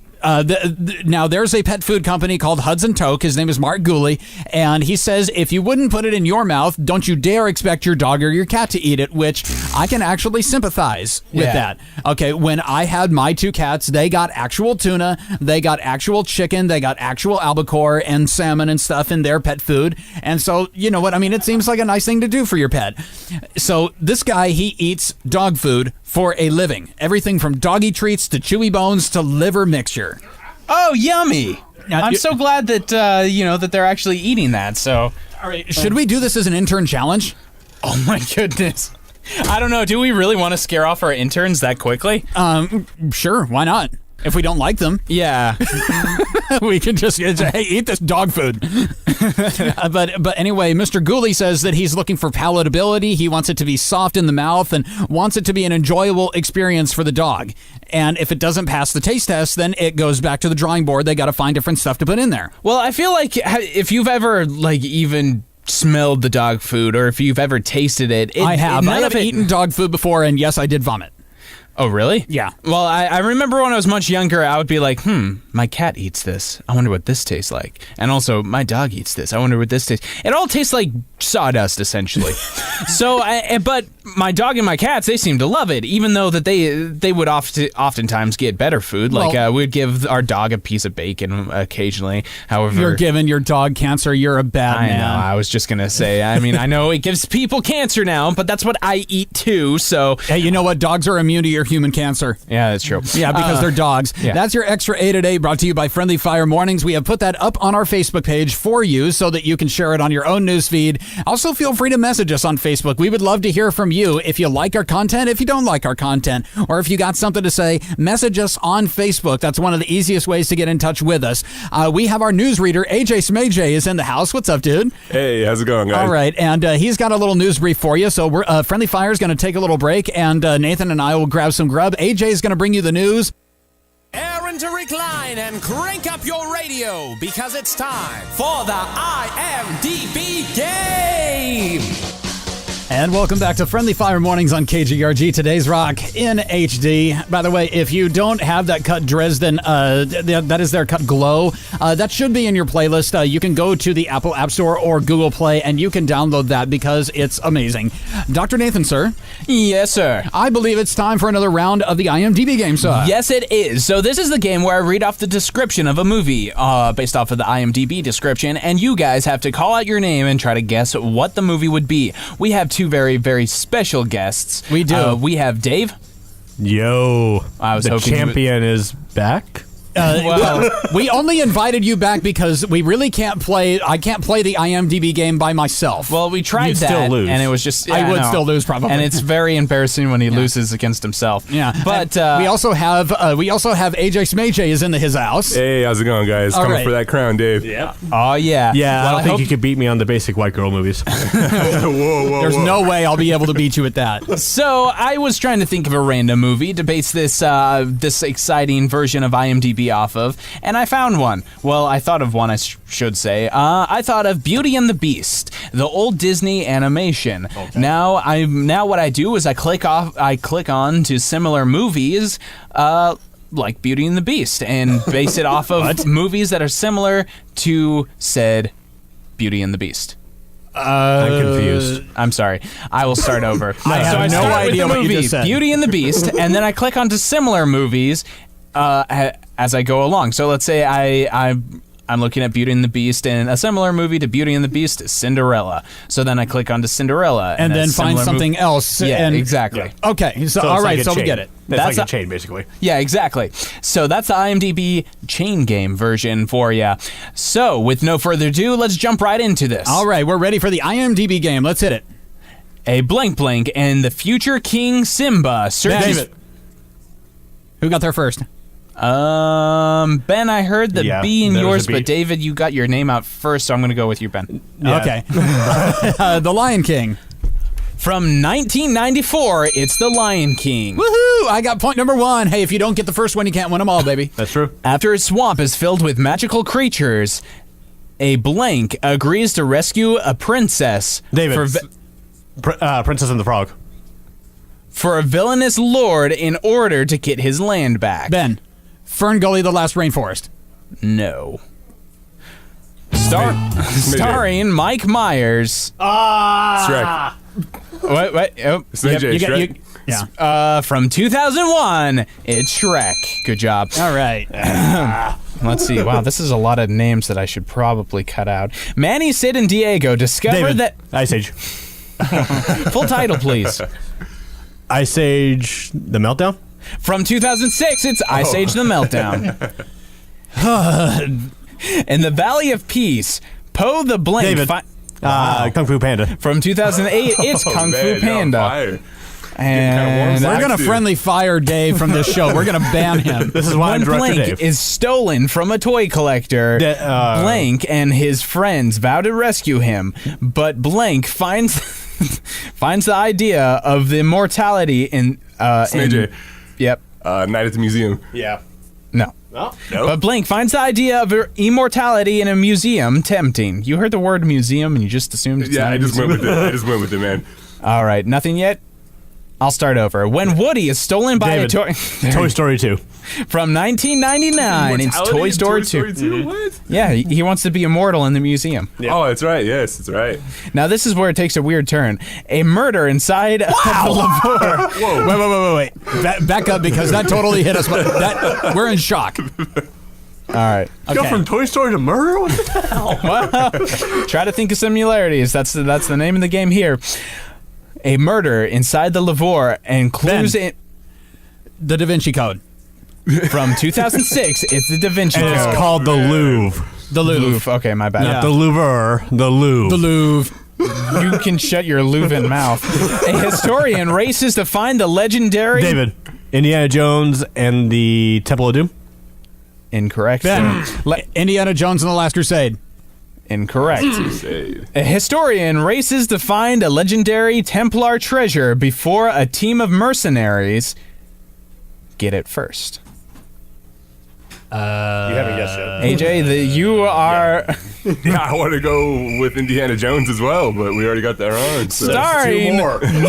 Now, there's a pet food company called Hudson Toke. His name is Mark Gooley, and he says if you wouldn't put it in your mouth, don't you dare expect your dog or your cat to eat it, which I can actually sympathize with that. Okay, when I had my 2 cats, they got actual tuna, they got actual chicken, they got actual albacore and salmon and stuff in their pet food, and so, you know what, I mean, it seems like a nice thing to do for your pet. So this guy, he eats dog food for a living. Everything from doggy treats to chewy bones to liver mixture. Oh, yummy! I'm so glad that that they're actually eating that. So, all right, should we do this as an intern challenge? Oh my goodness! I don't know. Do we really want to scare off our interns that quickly? Sure. Why not? If we don't like them, yeah, we can just hey, eat this dog food. But anyway, Mr. Gooley says that he's looking for palatability. He wants it to be soft in the mouth and wants it to be an enjoyable experience for the dog. And if it doesn't pass the taste test, then it goes back to the drawing board. They got to find different stuff to put in there. Well, I feel like if you've ever even smelled the dog food or if you've ever tasted it, I have. I have eaten dog food before, and yes, I did vomit. Oh, really? Yeah. Well, I remember when I was much younger, I would be like, my cat eats this. I wonder what this tastes like. And also, my dog eats this. I wonder what this tastes. It all tastes like sawdust, essentially. But my dog and my cats, they seem to love it, even though that they would oftentimes get better food. Like, we'd give our dog a piece of bacon occasionally. However, you're giving your dog cancer. You're a bad man. I know. I was just going to say, I mean, I know it gives people cancer now, but that's what I eat too, so. Hey, you know what? Dogs are immune to your human cancer. Yeah, that's true. Yeah, because they're dogs. Yeah. That's your Extra 8 at 8 brought to you by Friendly Fire Mornings. We have put that up on our Facebook page for you so that you can share it on your own newsfeed. Also, feel free to message us on Facebook. We would love to hear from you if you like our content, if you don't like our content, or if you got something to say, message us on Facebook. That's one of the easiest ways to get in touch with us. We have our newsreader, AJ Smajay, is in the house. What's up, dude? Hey, how's it going, guys? All right, and he's got a little news brief for you. So we're Friendly Fire is going to take a little break, and Nathan and I will grab some grub. AJ is going to bring you the news. Aaron to recline and crank up your radio because it's time for the IMDB Game. And welcome back to Friendly Fire Mornings on KGRG. Today's rock in HD. By the way, if you don't have that cut Dresden, that is their cut Glow, that should be in your playlist. You can go to the Apple App Store or Google Play, and you can download that because it's amazing. Dr. Nathan, sir. Yes, sir. I believe it's time for another round of the IMDB Game, sir. Yes, it is. So this is the game where I read off the description of a movie based off of the IMDb description, and you guys have to call out your name and try to guess what the movie would be. We have two very, very special guests. We do. We have Dave. Yo. I was the hoping champion is back. We only invited you back because we really can't play. I can't play the IMDb game by myself. Well, we tried You'd that, still lose. and it was just. I would still lose probably, and it's very embarrassing when he loses against himself. Yeah, but we also have AJ Smajay is in his house. Hey, how's it going, guys? All Coming right. for that crown, Dave. Yeah. Oh yeah. Yeah, Well, I don't think you could beat me on the basic white girl movies. whoa. There's no way I'll be able to beat you at that. So I was trying to think of a random movie to base this this exciting version of IMDb off of, and I found one. Well, I thought of one, I should say. I thought of Beauty and the Beast, the old Disney animation. Okay. Now what I do is I click on to similar movies, like Beauty and the Beast, and base it off of movies that are similar to said Beauty and the Beast. I'm confused. I'm sorry. I will start over. I have no idea what you just said. Beauty and the Beast, and then I click onto similar movies as I go along. So let's say I'm looking at Beauty and the Beast, and a similar movie to Beauty and the Beast is Cinderella. So then I click onto Cinderella. And then find something else. Yeah, exactly. Yeah. Okay, so all right, so we get it. That's like a chain, basically. Yeah, exactly. So that's the IMDb chain game version for you. So with no further ado, let's jump right into this. All right, we're ready for the IMDb game. Let's hit it. A blank and the future King Simba searches... David. Who got there first? Ben, I heard the B in yours, B. but David, you got your name out first, so I'm going to go with you, Ben. Yeah. Okay. The Lion King. From 1994, it's The Lion King. Woohoo! I got point number 1. Hey, if you don't get the first one, you can't win them all, baby. That's true. After a swamp is filled with magical creatures, a blank agrees to rescue a princess. David. Princess and the Frog. For a villainous lord in order to get his land back. Ben. Fern Gully, The Last Rainforest. No. Starring Mike Myers. Shrek. What? Oh, Shrek. Yeah. From 2001, it's Shrek. Good job. All right. Let's see. Wow, this is a lot of names that I should probably cut out. Manny, Sid, and Diego discover David. that... Ice Age. Full title, please. Ice Age, The Meltdown? From 2006, it's Ice Age The Meltdown. In the Valley of Peace, Poe the Blank... David. Kung Fu Panda. From 2008, it's Kung Fu Panda. And we're going to friendly fire Dave from this show. We're going to ban him. This is why I'm Director Blank Dave. is stolen from a toy collector. Blank and his friends vow to rescue him, but Blank finds the idea of the immortality in... Yep. Night at the Museum. Yeah. No. Oh, no. But Blank finds the idea of immortality in a museum tempting. You heard the word museum and you just assumed it's not I just went with it, man. All right, nothing yet? I'll start over. When Woody is stolen by a toy... Toy Story 2. From 1999, it's Toy Story 2. What? Yeah, he wants to be immortal in the museum. Yeah. Oh, that's right. Yes, that's right. Now, this is where it takes a weird turn. A murder inside of the Lavore. Whoa. Wait. Back up, because that totally hit us. We're in shock. All right. Go from Toy Story to murder? What the hell? Well, try to think of similarities. That's the name of the game here. A murder inside the Lavore and clues in... The Da Vinci Code. From 2006, it's the Da Vinci Code. It's called the Louvre. The Louvre. Okay, my bad. Not the Louvre, the Louvre. The Louvre. You can shut your Leuven mouth. A historian races to find the legendary... David, Indiana Jones and the Temple of Doom? Incorrect. Ben, Indiana Jones and the Last Crusade. Incorrect. A historian races to find a legendary Templar treasure before a team of mercenaries get it first. You haven't guessed yet. AJ, you are... Yeah, I want to go with Indiana Jones as well, but we already got that wrong. So. Starring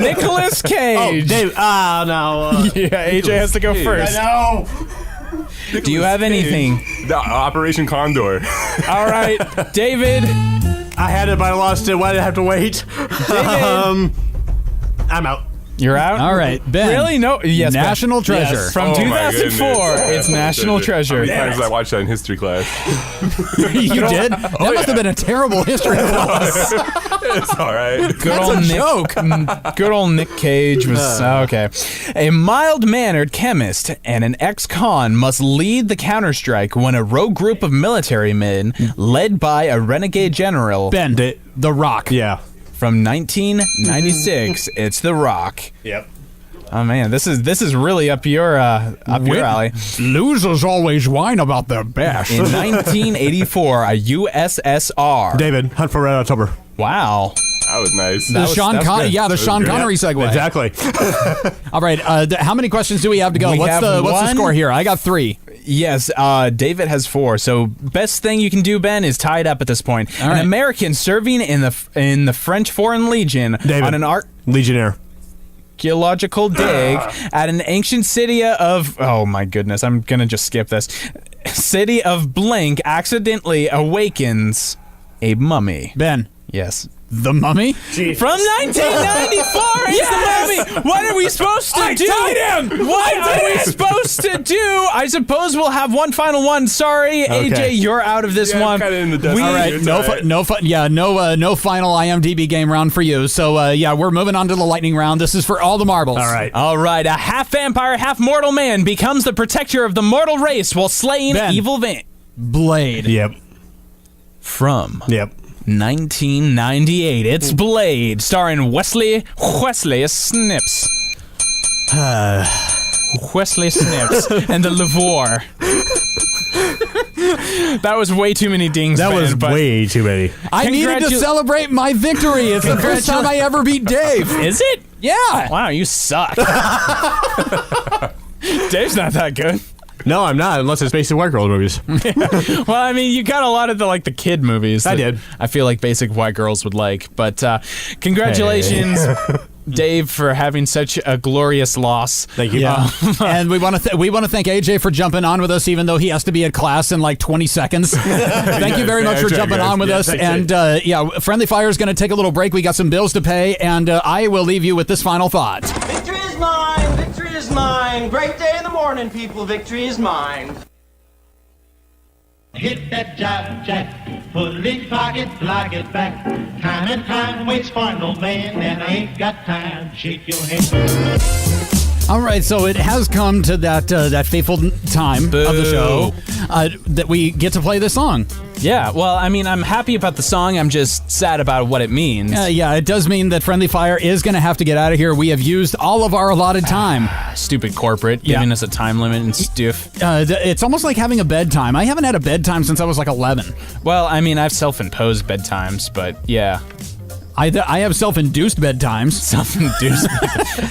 Nicolas Cage. Oh, Dave. No. Yeah, AJ has to go first. I know. Do you have anything? The Operation Condor. All right, David. I had it, but I lost it. Why did I have to wait? David. I'm out. You're out? All right, Ben. Really? No. Yes, National Ben. Treasure. Yes. From 2004, it's National Treasure. How many times did I watch that in history class? You did? That must have been a terrible history class. It's all right. Good old Nick Cage was okay. A mild-mannered chemist and an ex-con must lead the counterstrike when a rogue group of military men, led by a renegade general, Ben, the Rock. Yeah. From 1996, it's The Rock. Yep. Oh man, this is really up your alley. Losers always whine about their best. In 1984, a USSR. David, Hunt for Red October. Wow. That was nice. The Sean Connery segue. Exactly. All right, how many questions do we have to go? What's the score here? I got 3. Yes, David has 4. So best thing you can do, Ben, is tie it up at this point. All right. An American serving in the French Foreign Legion David, on an Legionnaire. Archaeological dig at an ancient city of... Oh my goodness, I'm going to just skip this. City of blank accidentally awakens a mummy. Ben. Yes. The Mummy? Jesus. From 1994, it's The Mummy. What are we supposed to do? What are we supposed to do? I suppose we'll have one final one. Sorry, Okay. AJ, you're out of this one. Kind of in the dust. All right, no final IMDB game round for you. So we're moving on to the lightning round. This is for all the marbles. All right. A half vampire, half mortal man becomes the protector of the mortal race while slaying evil Blade. Yep. From 1998, it's Blade, starring Wesley Snipes. Wesley Snipes and the Lavore. That was way too many dings. That was way too many. I needed to celebrate my victory. It's the first time I ever beat Dave. Is it? Yeah. Wow, you suck. Dave's not that good. No, I'm not, unless it's basic white girl movies. Well, I mean, you got a lot of the kid movies. I did. I feel like basic white girls would like. But congratulations, Dave, for having such a glorious loss. Thank you. Yeah. And we want to thank AJ for jumping on with us, even though he has to be at class in like 20 seconds. Thank you very much for jumping on with us. And Friendly Fire is going to take a little break. We got some bills to pay, and I will leave you with this final thought. Victory is mine. Victory is mine. Great day in the morning, people. Victory is mine. Hit that jive jack, put it in your pocket, like it back. Time and time waits for no man, and I ain't got time to shake your hand. All right, so it has come to that fateful time of the show that we get to play this song. Yeah, well, I mean, I'm happy about the song. I'm just sad about what it means. Yeah, it does mean that Friendly Fire is going to have to get out of here. We have used all of our allotted time. Stupid corporate giving us a time limit and stuff. It's almost like having a bedtime. I haven't had a bedtime since I was like 11. Well, I mean, I've self-imposed bedtimes, but yeah. I have self-induced bedtimes. Self-induced.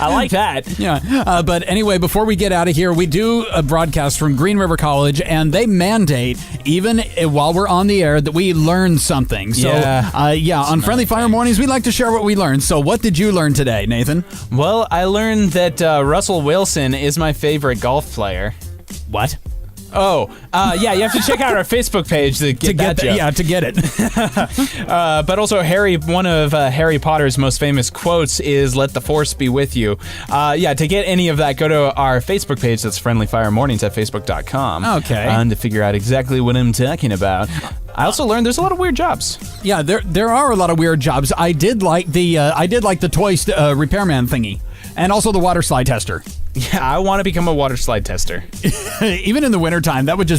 I like that. Yeah. But anyway, before we get out of here, we do a broadcast from Green River College, and they mandate, even while we're on the air, that we learn something. So, on Friendly Fire Mornings, we like to share what we learned. So what did you learn today, Nathan? Well, I learned that Russell Wilson is my favorite golf player. What? Oh, you have to check out our Facebook page to get that joke. Yeah, to get it. But also, one of Harry Potter's most famous quotes is, "Let the Force be with you." To get any of that, go to our Facebook page. That's Friendly Fire Mornings at Facebook.com. Okay. And to figure out exactly what I'm talking about. I also learned there's a lot of weird jobs. Yeah, there are a lot of weird jobs. I did like the toy repairman thingy, and also the water slide tester. Yeah, I want to become a water slide tester. Even in the wintertime, that would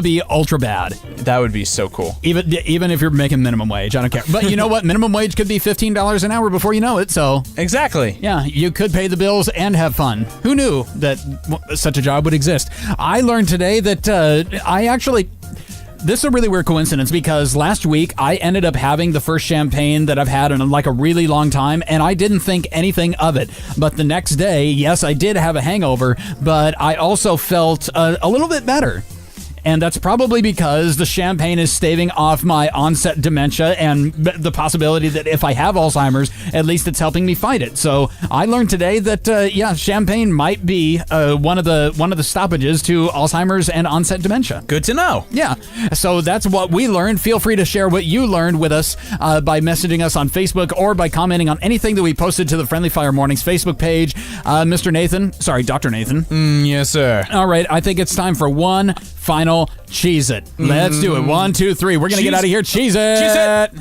be ultra bad. That would be so cool. Even if you're making minimum wage, I don't care. But you know what? Minimum wage could be $15 an hour before you know it. So exactly. Yeah, you could pay the bills and have fun. Who knew that such a job would exist? I learned today that this is a really weird coincidence because last week I ended up having the first champagne that I've had in like a really long time, and I didn't think anything of it. But the next day, yes, I did have a hangover, but I also felt a little bit better. And that's probably because the champagne is staving off my onset dementia and the possibility that if I have Alzheimer's, at least it's helping me fight it. So I learned today that champagne might be one of the stoppages to Alzheimer's and onset dementia. Good to know. Yeah. So that's what we learned. Feel free to share what you learned with us by messaging us on Facebook or by commenting on anything that we posted to the Friendly Fire Mornings Facebook page. Dr. Nathan. Yes, sir. All right. I think it's time for one final Cheez-It. Let's do it. 1, 2, 3. We're going to get out of here. Cheez-It.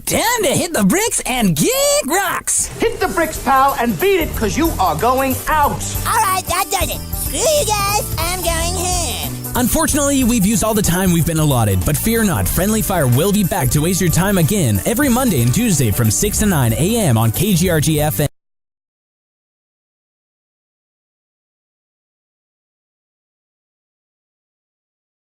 Time to hit the bricks and get rocks. Hit the bricks, pal, and beat it, because you are going out. All right, that does it. Screw you guys. I'm going home. Unfortunately, we've used all the time we've been allotted, but fear not. Friendly Fire will be back to waste your time again every Monday and Tuesday from 6 to 9 a.m. on KGRG FM.